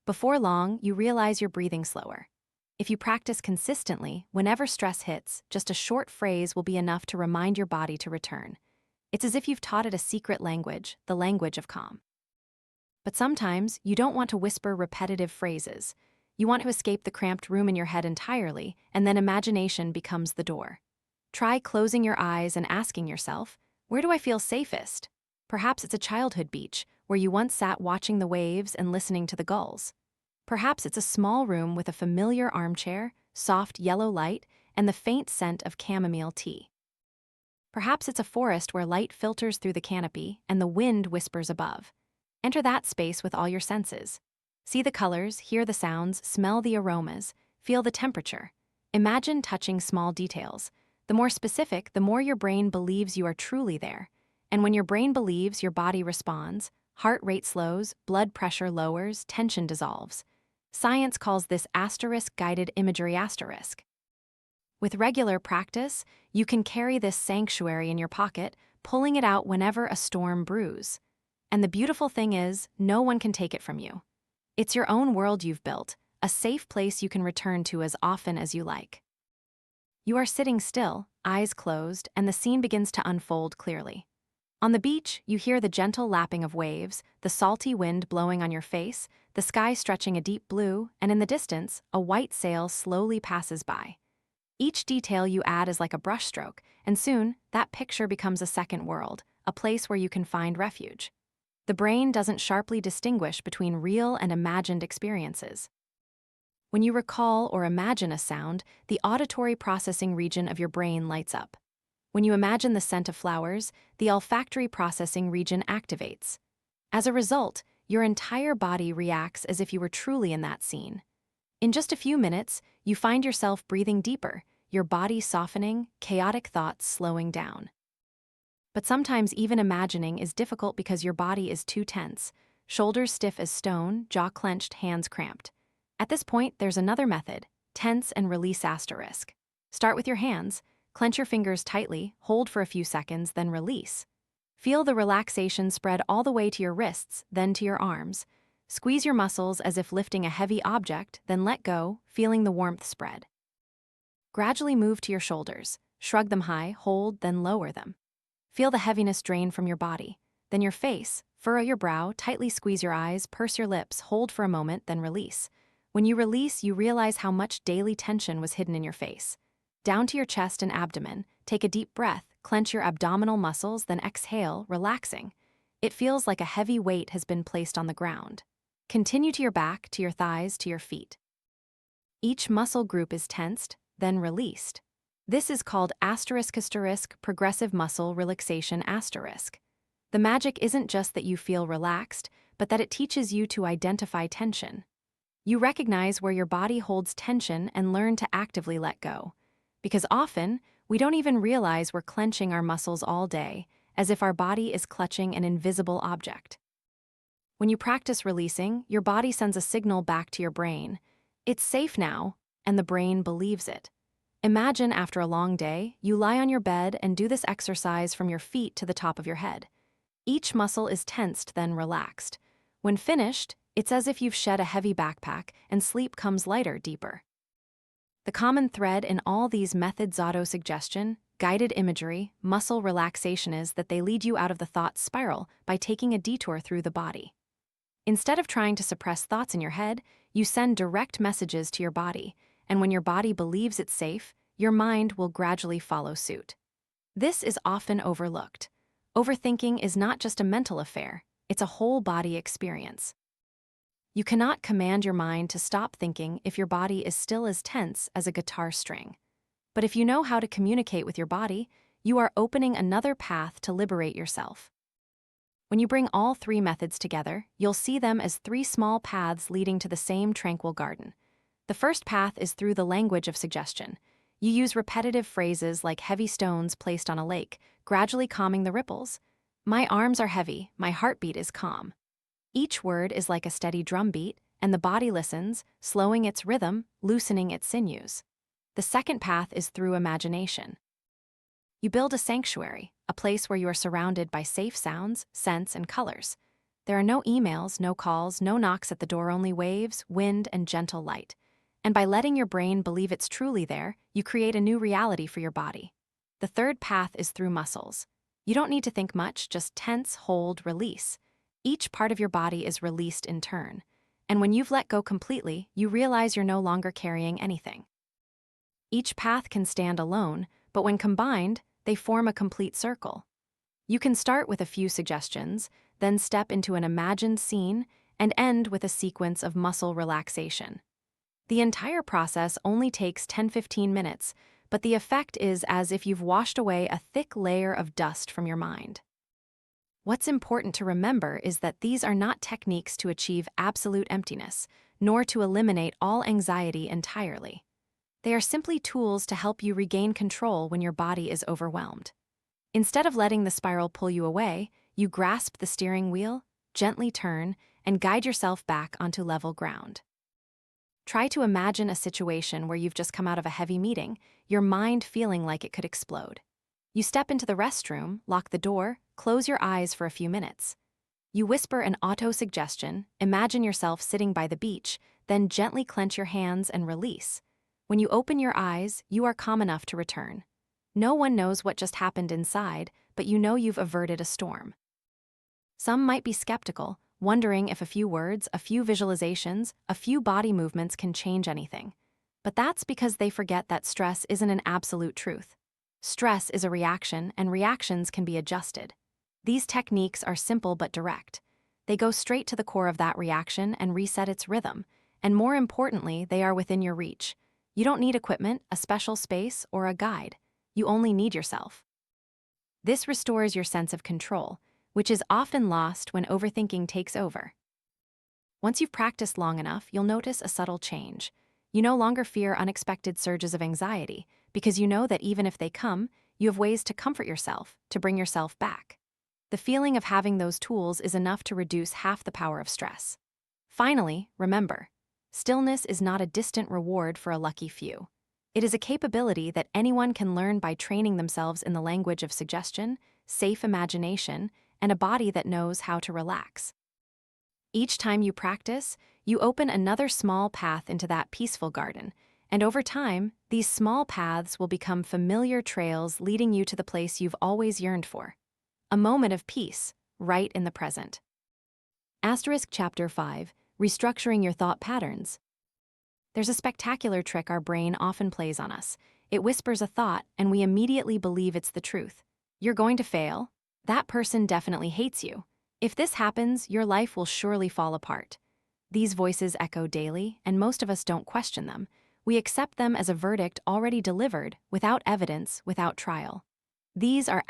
Before long, you realize you're breathing slower. If you practice consistently, whenever stress hits, just a short phrase will be enough to remind your body to return. It's as if you've taught it a secret language, the language of calm. But sometimes, you don't want to whisper repetitive phrases. You want to escape the cramped room in your head entirely, and then imagination becomes the door. Try closing your eyes and asking yourself, "Where do I feel safest?" Perhaps it's a childhood beach, where you once sat watching the waves and listening to the gulls. Perhaps it's a small room with a familiar armchair, soft yellow light, and the faint scent of chamomile tea. Perhaps it's a forest where light filters through the canopy and the wind whispers above. Enter that space with all your senses. See the colors, hear the sounds, smell the aromas, feel the temperature. Imagine touching small details. The more specific, the more your brain believes you are truly there. And when your brain believes, your body responds, heart rate slows, blood pressure lowers, tension dissolves. Science calls this asterisk-guided imagery asterisk. With regular practice, you can carry this sanctuary in your pocket, pulling it out whenever a storm brews. And the beautiful thing is, no one can take it from you. It's your own world you've built, a safe place you can return to as often as you like. You are sitting still, eyes closed, and the scene begins to unfold clearly. On the beach, you hear the gentle lapping of waves, the salty wind blowing on your face, the sky stretching a deep blue, and in the distance, a white sail slowly passes by. Each detail you add is like a brushstroke, and soon, that picture becomes a second world, a place where you can find refuge. The brain doesn't sharply distinguish between real and imagined experiences. When you recall or imagine a sound, the auditory processing region of your brain lights up. When you imagine the scent of flowers, the olfactory processing region activates. As a result, your entire body reacts as if you were truly in that scene. In just a few minutes, you find yourself breathing deeper, your body softening, chaotic thoughts slowing down. But sometimes even imagining is difficult because your body is too tense, shoulders stiff as stone, jaw clenched, hands cramped. At this point, there's another method, tense and release asterisk. Start with your hands, clench your fingers tightly, hold for a few seconds, then release. Feel the relaxation spread all the way to your wrists, then to your arms. Squeeze your muscles as if lifting a heavy object, then let go, feeling the warmth spread. Gradually move to your shoulders, shrug them high, hold, then lower them. Feel the heaviness drain from your body. Then your face, furrow your brow, tightly squeeze your eyes, purse your lips, hold for a moment, then release. When you release, you realize how much daily tension was hidden in your face. Down to your chest and abdomen, take a deep breath, clench your abdominal muscles, then exhale, relaxing. It feels like a heavy weight has been placed on the ground. Continue to your back, to your thighs, to your feet. Each muscle group is tensed, then released. This is called asterisk progressive muscle relaxation asterisk. The magic isn't just that you feel relaxed, but that it teaches you to identify tension. You recognize where your body holds tension and learn to actively let go. Because often, we don't even realize we're clenching our muscles all day, as if our body is clutching an invisible object. When you practice releasing, your body sends a signal back to your brain. It's safe now, and the brain believes it. Imagine after a long day, you lie on your bed and do this exercise from your feet to the top of your head. Each muscle is tensed, then relaxed. When finished, it's as if you've shed a heavy backpack and sleep comes lighter, deeper. The common thread in all these methods, autosuggestion, guided imagery, muscle relaxation, is that they lead you out of the thought spiral by taking a detour through the body. Instead of trying to suppress thoughts in your head, you send direct messages to your body, and when your body believes it's safe, your mind will gradually follow suit. This is often overlooked. Overthinking is not just a mental affair, it's a whole body experience. You cannot command your mind to stop thinking if your body is still as tense as a guitar string. But if you know how to communicate with your body, you are opening another path to liberate yourself. When you bring all three methods together, you'll see them as three small paths leading to the same tranquil garden. The first path is through the language of suggestion. You use repetitive phrases like heavy stones placed on a lake, gradually calming the ripples. My arms are heavy, my heartbeat is calm. Each word is like a steady drumbeat, and the body listens, slowing its rhythm, loosening its sinews. The second path is through imagination. You build a sanctuary, a place where you are surrounded by safe sounds, scents, and colors. There are no emails, no calls, no knocks at the door, only waves, wind, and gentle light. And by letting your brain believe it's truly there, you create a new reality for your body. The third path is through muscles. You don't need to think much, just tense, hold, release. Each part of your body is released in turn. And when you've let go completely, you realize you're no longer carrying anything. Each path can stand alone, but when combined, they form a complete circle. You can start with a few suggestions, then step into an imagined scene, and end with a sequence of muscle relaxation. The entire process only takes 10-15 minutes, but the effect is as if you've washed away a thick layer of dust from your mind. What's important to remember is that these are not techniques to achieve absolute emptiness, nor to eliminate all anxiety entirely. They are simply tools to help you regain control when your body is overwhelmed. Instead of letting the spiral pull you away, you grasp the steering wheel, gently turn, and guide yourself back onto level ground. Try to imagine a situation where you've just come out of a heavy meeting, your mind feeling like it could explode. You step into the restroom, lock the door, close your eyes for a few minutes. You whisper an auto-suggestion, imagine yourself sitting by the beach, then gently clench your hands and release. When you open your eyes, you are calm enough to return. No one knows what just happened inside, but you know you've averted a storm. Some might be skeptical, wondering if a few words, a few visualizations, a few body movements can change anything. But that's because they forget that stress isn't an absolute truth. Stress is a reaction, and reactions can be adjusted. These techniques are simple but direct. They go straight to the core of that reaction and reset its rhythm, and more importantly, they are within your reach. You don't need equipment, a special space, or a guide. You only need yourself. This restores your sense of control, which is often lost when overthinking takes over. Once you've practiced long enough, you'll notice a subtle change. You no longer fear unexpected surges of anxiety, because you know that even if they come, you have ways to comfort yourself, to bring yourself back. The feeling of having those tools is enough to reduce half the power of stress. Finally, remember, stillness is not a distant reward for a lucky few. It is a capability that anyone can learn by training themselves in the language of suggestion, safe imagination, and a body that knows how to relax. Each time you practice, you open another small path into that peaceful garden, and over time, these small paths will become familiar trails leading you to the place you've always yearned for. A moment of peace, right in the present. Chapter 5, Restructuring Your Thought Patterns. There's a spectacular trick our brain often plays on us. It whispers a thought, and we immediately believe it's the truth. You're going to fail. That person definitely hates you. If this happens, your life will surely fall apart. These voices echo daily, and most of us don't question them. We accept them as a verdict already delivered, without evidence, without trial. These are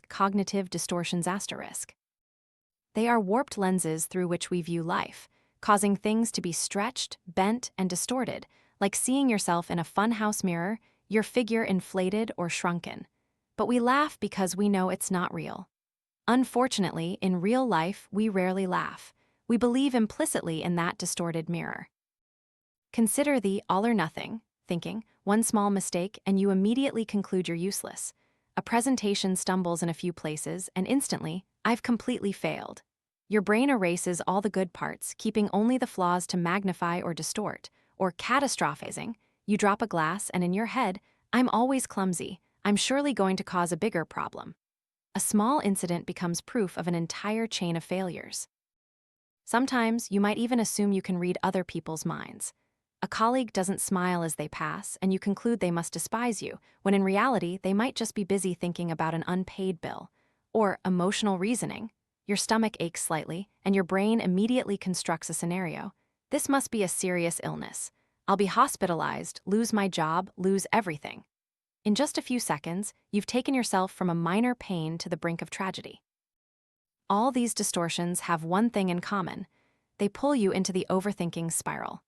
cognitive distortions . They are warped lenses through which we view life, causing things to be stretched, bent, and distorted, like seeing yourself in a funhouse mirror, your figure inflated or shrunken. But we laugh because we know it's not real. Unfortunately, in real life, we rarely laugh. We believe implicitly in that distorted mirror. Consider the all or nothing thinking, one small mistake, and you immediately conclude you're useless. A presentation stumbles in a few places, and instantly, I've completely failed. Your brain erases all the good parts, keeping only the flaws to magnify or distort. Or catastrophizing, you drop a glass, and in your head, I'm always clumsy. I'm surely going to cause a bigger problem. A small incident becomes proof of an entire chain of failures. Sometimes, you might even assume you can read other people's minds. A colleague doesn't smile as they pass, and you conclude they must despise you, when in reality, they might just be busy thinking about an unpaid bill. Or emotional reasoning. Your stomach aches slightly, and your brain immediately constructs a scenario. This must be a serious illness. I'll be hospitalized, lose my job, lose everything. In just a few seconds, you've taken yourself from a minor pain to the brink of tragedy. All these distortions have one thing in common. They pull you into the overthinking spiral.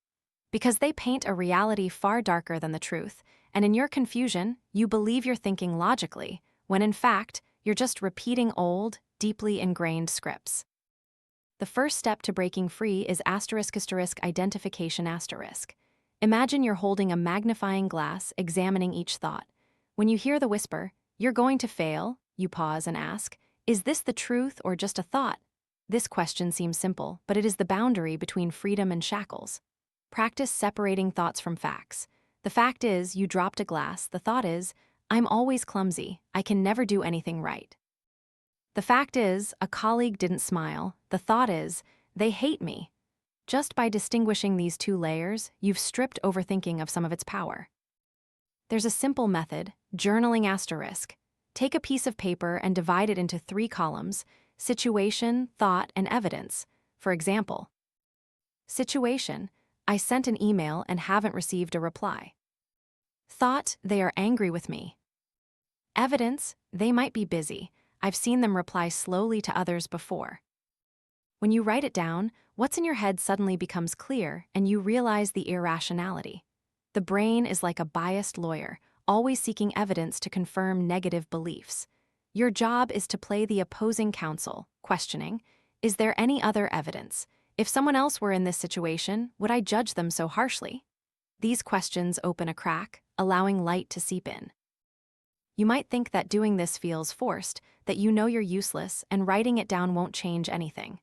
Because they paint a reality far darker than the truth, and in your confusion, you believe you're thinking logically, when in fact, you're just repeating old, deeply ingrained scripts. The first step to breaking free is identification . Imagine you're holding a magnifying glass, examining each thought. When you hear the whisper, "You're going to fail," you pause and ask, "Is this the truth or just a thought?" This question seems simple, but it is the boundary between freedom and shackles. Practice separating thoughts from facts. The fact is, you dropped a glass. The thought is, I'm always clumsy. I can never do anything right. The fact is, a colleague didn't smile. The thought is, they hate me. Just by distinguishing these two layers, you've stripped overthinking of some of its power. There's a simple method, journaling . Take a piece of paper and divide it into 3 columns: situation, thought, and evidence. For example, situation: I sent an email and haven't received a reply. Thought: they are angry with me. Evidence: they might be busy. I've seen them reply slowly to others before. When you write it down, what's in your head suddenly becomes clear, and you realize the irrationality. The brain is like a biased lawyer, always seeking evidence to confirm negative beliefs. Your job is to play the opposing counsel, questioning, is there any other evidence? If someone else were in this situation, would I judge them so harshly? These questions open a crack, allowing light to seep in. You might think that doing this feels forced, that you know you're useless and writing it down won't change anything.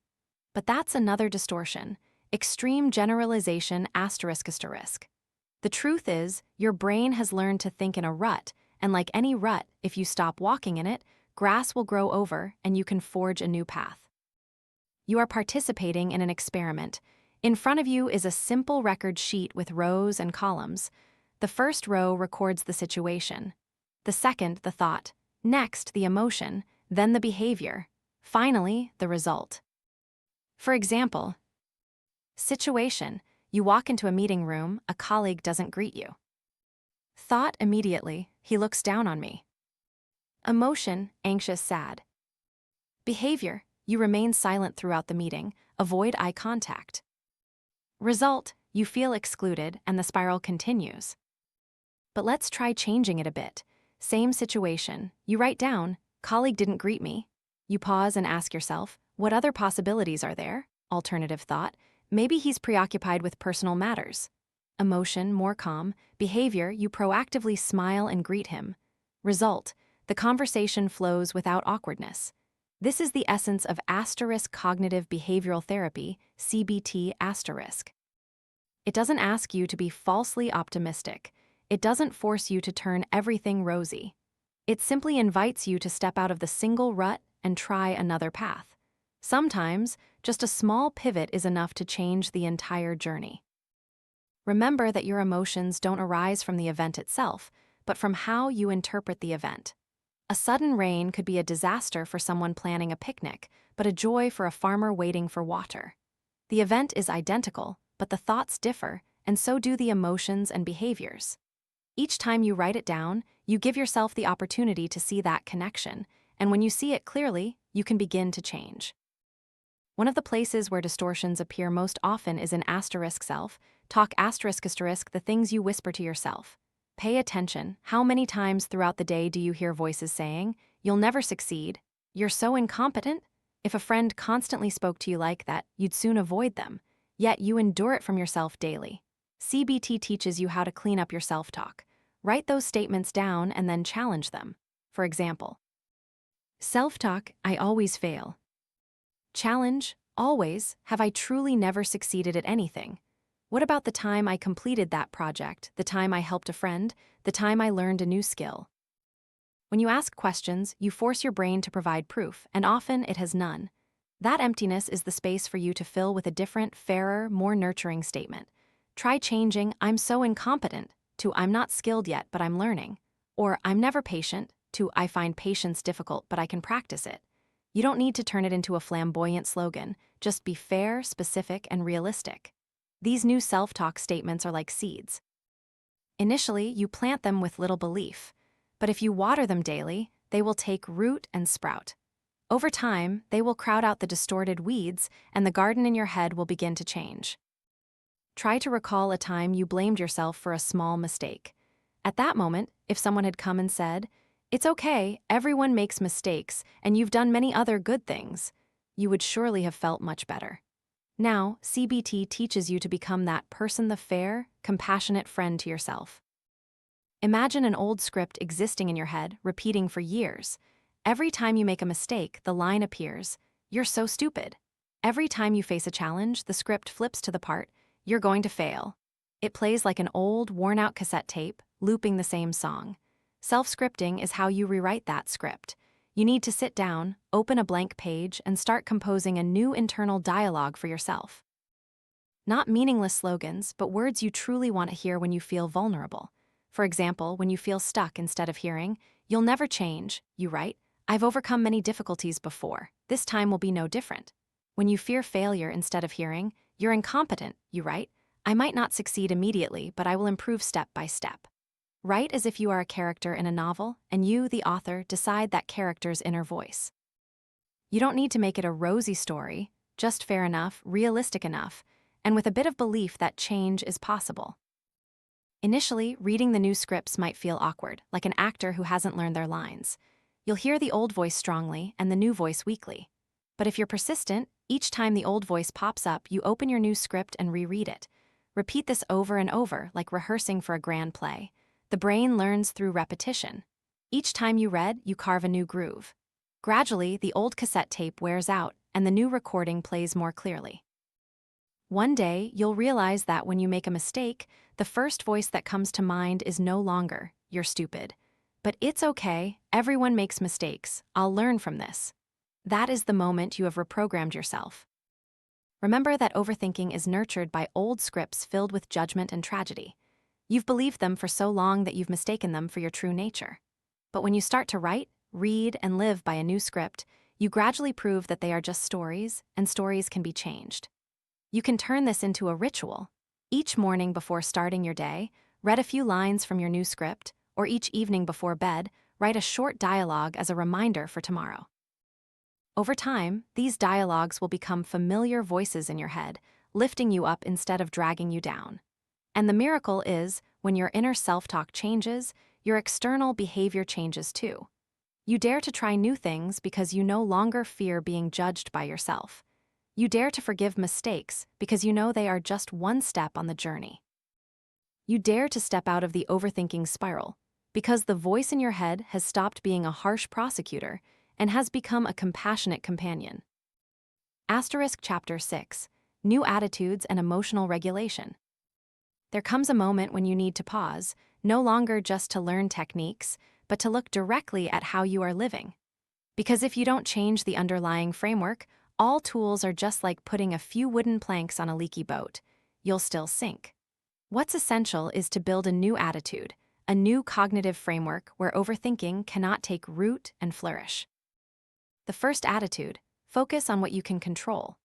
But that's another distortion, extreme generalization . The truth is, your brain has learned to think in a rut, and like any rut, if you stop walking in it, grass will grow over and you can forge a new path. You are participating in an experiment. In front of you is a simple record sheet with rows and columns. The first row records the situation. The second, the thought. Next, the emotion. Then the behavior. Finally, the result. For example, situation. You walk into a meeting room, a colleague doesn't greet you. Thought immediately, he looks down on me. Emotion, anxious, sad. Behavior, you remain silent throughout the meeting, avoid eye contact. Result, you feel excluded and the spiral continues. But let's try changing it a bit. Same situation, you write down, colleague didn't greet me. You pause and ask yourself, what other possibilities are there? Alternative thought, maybe he's preoccupied with personal matters. Emotion, more calm. Behavior, you proactively smile and greet him. Result, the conversation flows without awkwardness. This is the essence of asterisk cognitive behavioral therapy, CBT asterisk. It doesn't ask you to be falsely optimistic. It doesn't force you to turn everything rosy. It simply invites you to step out of the single rut and try another path. Sometimes, just a small pivot is enough to change the entire journey. Remember that your emotions don't arise from the event itself, but from how you interpret the event. A sudden rain could be a disaster for someone planning a picnic, but a joy for a farmer waiting for water. The event is identical, but the thoughts differ, and so do the emotions and behaviors. Each time you write it down, you give yourself the opportunity to see that connection, and when you see it clearly, you can begin to change. One of the places where distortions appear most often is in asterisk self. Talk asterisk asterisk the things you whisper to yourself. Pay attention. How many times throughout the day do you hear voices saying, "You'll never succeed," "You're so incompetent"? If a friend constantly spoke to you like that, you'd soon avoid them, yet you endure it from yourself daily. CBT teaches you how to clean up your self-talk. Write those statements down and then challenge them. For example, self-talk, I always fail. Challenge, always, have I truly never succeeded at anything? What about the time I completed that project, the time I helped a friend, the time I learned a new skill? When you ask questions, you force your brain to provide proof, and often it has none. That emptiness is the space for you to fill with a different, fairer, more nurturing statement. Try changing "I'm so incompetent" to "I'm not skilled yet, but I'm learning," or "I'm never patient" to "I find patience difficult, but I can practice it." You don't need to turn it into a flamboyant slogan, just be fair, specific, and realistic. These new self-talk statements are like seeds. Initially, you plant them with little belief, but if you water them daily, they will take root and sprout. Over time, they will crowd out the distorted weeds, and the garden in your head will begin to change. Try to recall a time you blamed yourself for a small mistake. At that moment, if someone had come and said, "It's okay, everyone makes mistakes, and you've done many other good things," you would surely have felt much better. Now, CBT teaches you to become that person, the fair, compassionate friend to yourself. Imagine an old script existing in your head, repeating for years. Every time you make a mistake, the line appears, "You're so stupid." Every time you face a challenge, the script flips to the part, "You're going to fail." It plays like an old, worn-out cassette tape, looping the same song. Self-scripting is how you rewrite that script. You need to sit down, open a blank page, and start composing a new internal dialogue for yourself. Not meaningless slogans, but words you truly want to hear when you feel vulnerable. For example, when you feel stuck, instead of hearing, "You'll never change," you write, "I've overcome many difficulties before. This time will be no different." When you fear failure, instead of hearing, "You're incompetent," you write, "I might not succeed immediately, but I will improve step by step." Write as if you are a character in a novel, and you, the author, decide that character's inner voice. You don't need to make it a rosy story, just fair enough, realistic enough, and with a bit of belief that change is possible. Initially, reading the new scripts might feel awkward, like an actor who hasn't learned their lines. You'll hear the old voice strongly and the new voice weakly. But if you're persistent, each time the old voice pops up, you open your new script and reread it. Repeat this over and over, like rehearsing for a grand play. The brain learns through repetition. Each time you read, you carve a new groove. Gradually, the old cassette tape wears out, and the new recording plays more clearly. One day, you'll realize that when you make a mistake, the first voice that comes to mind is no longer, "You're stupid." But "It's okay, everyone makes mistakes, I'll learn from this." That is the moment you have reprogrammed yourself. Remember that overthinking is nurtured by old scripts filled with judgment and tragedy. You've believed them for so long that you've mistaken them for your true nature. But when you start to write, read, and live by a new script, you gradually prove that they are just stories, and stories can be changed. You can turn this into a ritual. Each morning before starting your day, read a few lines from your new script, or each evening before bed, write a short dialogue as a reminder for tomorrow. Over time, these dialogues will become familiar voices in your head, lifting you up instead of dragging you down. And the miracle is, when your inner self-talk changes, your external behavior changes too. You dare to try new things because you no longer fear being judged by yourself. You dare to forgive mistakes because you know they are just one step on the journey. You dare to step out of the overthinking spiral because the voice in your head has stopped being a harsh prosecutor and has become a compassionate companion. Asterisk Chapter 6: New Attitudes and Emotional Regulation. There comes a moment when you need to pause, no longer just to learn techniques, but to look directly at how you are living. Because if you don't change the underlying framework, all tools are just like putting a few wooden planks on a leaky boat. You'll still sink. What's essential is to build a new attitude, a new cognitive framework where overthinking cannot take root and flourish. The first attitude: focus on what you can control.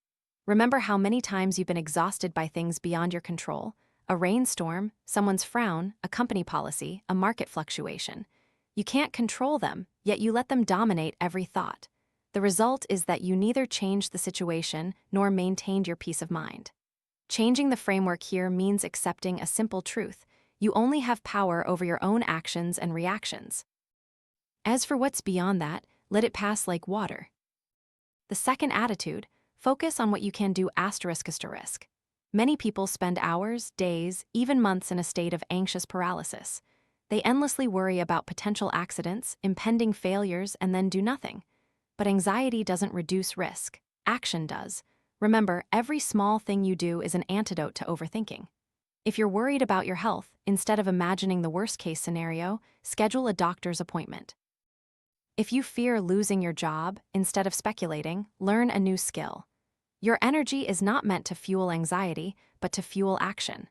Remember how many times you've been exhausted by things beyond your control? A rainstorm, someone's frown, a company policy, a market fluctuation. You can't control them, yet you let them dominate every thought. The result is that you neither changed the situation nor maintained your peace of mind. Changing the framework here means accepting a simple truth: you only have power over your own actions and reactions. As for what's beyond that, let it pass like water. The second attitude: focus on what you can do asterisk. Many people spend hours, days, even months in a state of anxious paralysis. They endlessly worry about potential accidents, impending failures, and then do nothing. But anxiety doesn't reduce risk. Action does. Remember, every small thing you do is an antidote to overthinking. If you're worried about your health, instead of imagining the worst-case scenario, schedule a doctor's appointment. If you fear losing your job, instead of speculating, learn a new skill. Your energy is not meant to fuel anxiety, but to fuel action.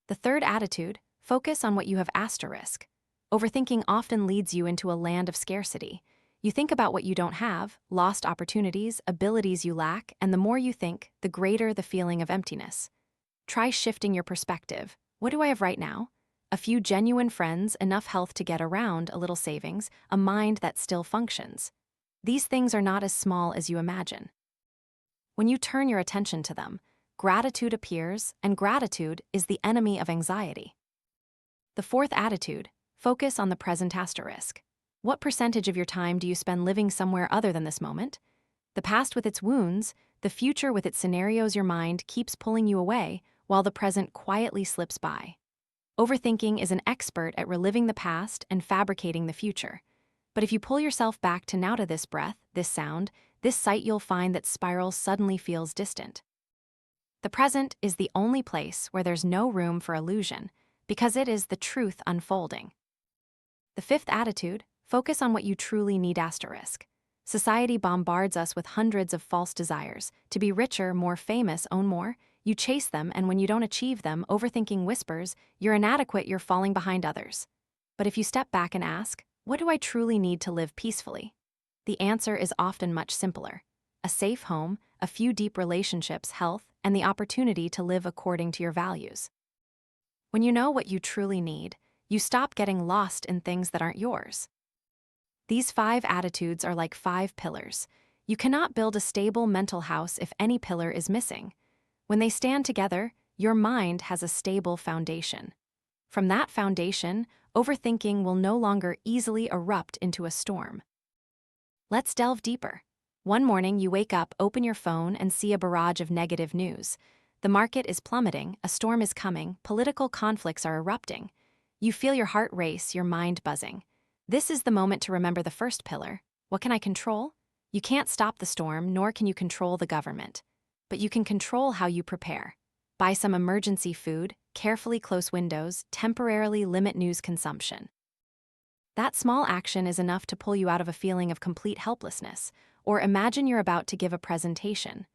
The third attitude: focus on what you have asterisk. Overthinking often leads you into a land of scarcity. You think about what you don't have, lost opportunities, abilities you lack, and the more you think, the greater the feeling of emptiness. Try shifting your perspective. What do I have right now? A few genuine friends, enough health to get around, a little savings, a mind that still functions. These things are not as small as you imagine. When you turn your attention to them, gratitude appears, and gratitude is the enemy of anxiety. The fourth attitude: focus on the present asterisk. What percentage of your time do you spend living somewhere other than this moment? The past with its wounds, the future with its scenarios your mind keeps pulling you away, while the present quietly slips by. Overthinking is an expert at reliving the past and fabricating the future. But if you pull yourself back to now, to this breath, this sound, this sight, you'll find that spiral suddenly feels distant. The present is the only place where there's no room for illusion, because it is the truth unfolding. The fifth attitude: focus on what you truly need asterisk. Society bombards us with hundreds of false desires: to be richer, more famous, own more. You chase them, and when you don't achieve them, overthinking whispers, you're inadequate, you're falling behind others. But if you step back and ask, what do I truly need to live peacefully? The answer is often much simpler: a safe home, a few deep relationships, health, and the opportunity to live according to your values. When you know what you truly need, you stop getting lost in things that aren't yours. These 5 attitudes are like 5 pillars. You cannot build a stable mental house if any pillar is missing. When they stand together, your mind has a stable foundation. From that foundation, overthinking will no longer easily erupt into a storm. Let's delve deeper. One morning, you wake up, open your phone, and see a barrage of negative news. The market is plummeting, a storm is coming, political conflicts are erupting. You feel your heart race, your mind buzzing. This is the moment to remember the first pillar. What can I control? You can't stop the storm, nor can you control the government. But you can control how you prepare. Buy some emergency food, carefully close windows, temporarily limit news consumption. That small action is enough to pull you out of a feeling of complete helplessness. Or imagine you're about to give a presentation.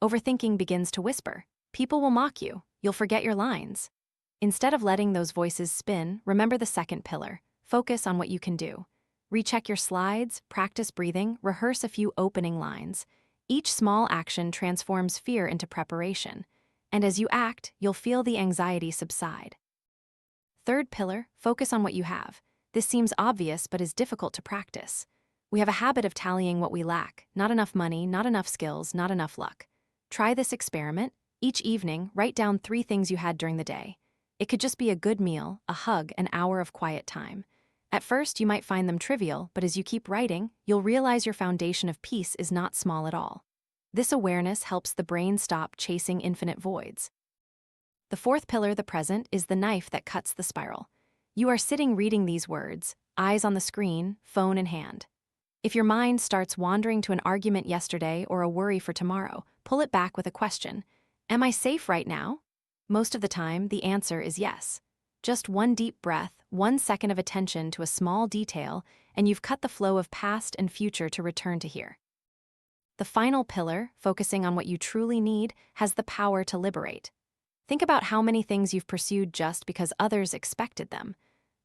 overthinking begins to whisper. People will mock you. You'll forget your lines. Instead of letting those voices spin, remember the second pillar. Focus on what you can do. Recheck your slides, practice breathing, rehearse a few opening lines. Each small action transforms fear into preparation. And as you act, you'll feel the anxiety subside. Third pillar, focus on what you have. This seems obvious but is difficult to practice. We have a habit of tallying what we lack. Not enough money, not enough skills, not enough luck. Try this experiment. Each evening, write down 3 things you had during the day. It could just be a good meal, a hug, an hour of quiet time. At first, you might find them trivial, but as you keep writing, you'll realize your foundation of peace is not small at all. This awareness helps the brain stop chasing infinite voids. The fourth pillar, the present, is the knife that cuts the spiral. You are sitting reading these words, eyes on the screen, phone in hand. If your mind starts wandering to an argument yesterday or a worry for tomorrow, pull it back with a question. Am I safe right now? Most of the time, the answer is yes. Just one deep breath, 1 second of attention to a small detail, and you've cut the flow of past and future to return to here. The final pillar, focusing on what you truly need, has the power to liberate. Think about how many things you've pursued just because others expected them.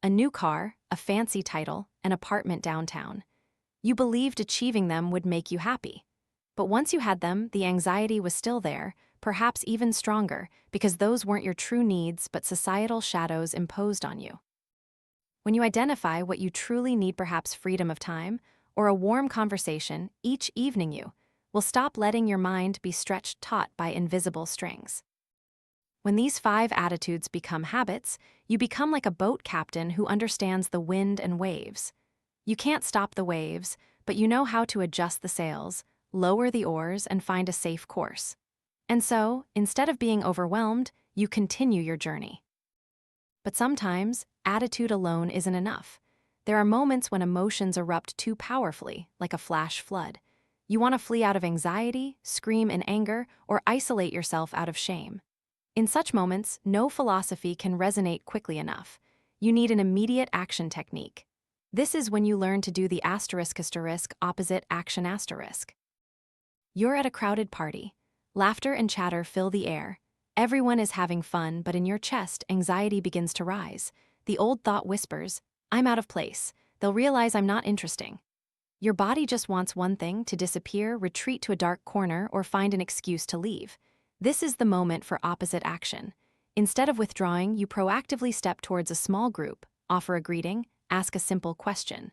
A new car, a fancy title, an apartment downtown. You believed achieving them would make you happy. But once you had them, the anxiety was still there, perhaps even stronger, because those weren't your true needs but societal shadows imposed on you. When you identify what you truly need, perhaps freedom of time, or a warm conversation, each evening you will stop letting your mind be stretched taut by invisible strings. When these 5 attitudes become habits, you become like a boat captain who understands the wind and waves. You can't stop the waves, but you know how to adjust the sails, lower the oars, and find a safe course. And so, instead of being overwhelmed, you continue your journey. But sometimes, attitude alone isn't enough. There are moments when emotions erupt too powerfully, like a flash flood. You want to flee out of anxiety, scream in anger, or isolate yourself out of shame. In such moments, no philosophy can resonate quickly enough. You need an immediate action technique. This is when you learn to do the *** opposite action**. You're at a crowded party. Laughter and chatter fill the air. Everyone is having fun, but in your chest, anxiety begins to rise. The old thought whispers, I'm out of place. They'll realize I'm not interesting. Your body just wants one thing: to disappear, retreat to a dark corner, or find an excuse to leave. This is the moment for opposite action. Instead of withdrawing, you proactively step towards a small group, offer a greeting, ask a simple question.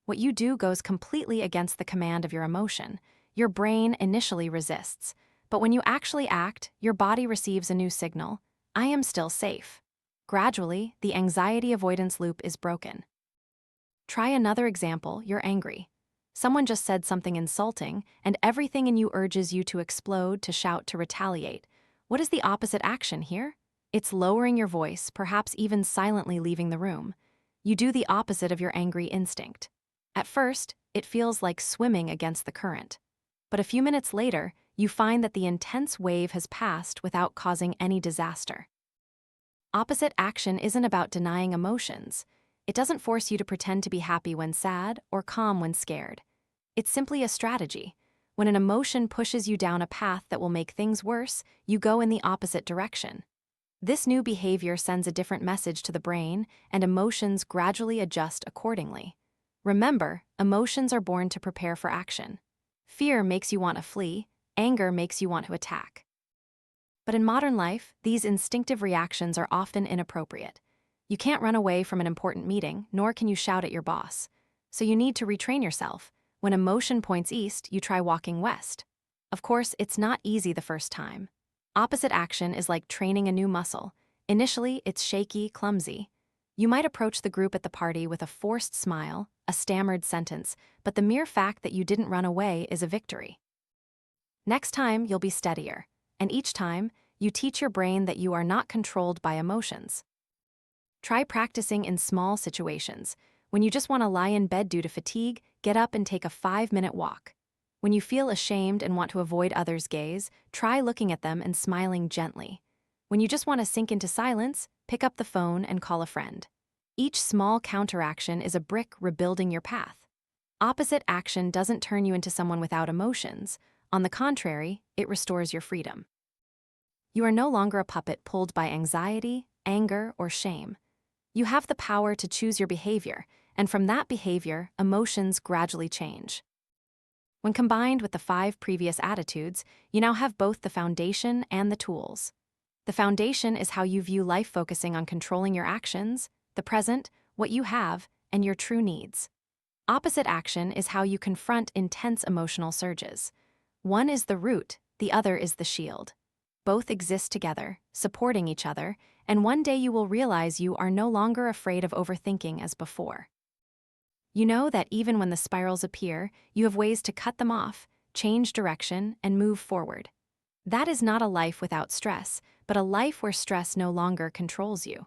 What you do goes completely against the command of your emotion. Your brain initially resists, but when you actually act, your body receives a new signal: I am still safe. Gradually, the anxiety avoidance loop is broken. Try another example. You're angry. Someone just said something insulting, and everything in you urges you to explode, to shout, to retaliate. What is the opposite action here? It's lowering your voice, perhaps even silently leaving the room. You do the opposite of your angry instinct. At first, it feels like swimming against the current. But a few minutes later, you find that the intense wave has passed without causing any disaster. Opposite action isn't about denying emotions. It doesn't force you to pretend to be happy when sad or calm when scared. It's simply a strategy. When an emotion pushes you down a path that will make things worse, you go in the opposite direction. This new behavior sends a different message to the brain, and emotions gradually adjust accordingly. Remember, emotions are born to prepare for action. Fear makes you want to flee, anger makes you want to attack. But in modern life, these instinctive reactions are often inappropriate. You can't run away from an important meeting, nor can you shout at your boss. So you need to retrain yourself. When emotion points east, you try walking west. Of course, it's not easy the first time. Opposite action is like training a new muscle. Initially, it's shaky, clumsy. You might approach the group at the party with a forced smile, a stammered sentence, but the mere fact that you didn't run away is a victory. Next time, you'll be steadier, and each time, you teach your brain that you are not controlled by emotions. Try practicing in small situations. When you just want to lie in bed due to fatigue, get up and take a 5-minute walk. When you feel ashamed and want to avoid others' gaze, try looking at them and smiling gently. When you just want to sink into silence, pick up the phone and call a friend. Each small counteraction is a brick rebuilding your path. Opposite action doesn't turn you into someone without emotions. On the contrary, it restores your freedom. You are no longer a puppet pulled by anxiety, anger, or shame. You have the power to choose your behavior, and from that behavior, emotions gradually change. When combined with the 5 previous attitudes, you now have both the foundation and the tools. The foundation is how you view life, focusing on controlling your actions, the present, what you have, and your true needs. Opposite action is how you confront intense emotional surges. One is the root, the other is the shield. Both exist together, supporting each other, and one day you will realize you are no longer afraid of overthinking as before. You know that even when the spirals appear, you have ways to cut them off, change direction, and move forward. That is not a life without stress, but a life where stress no longer controls you.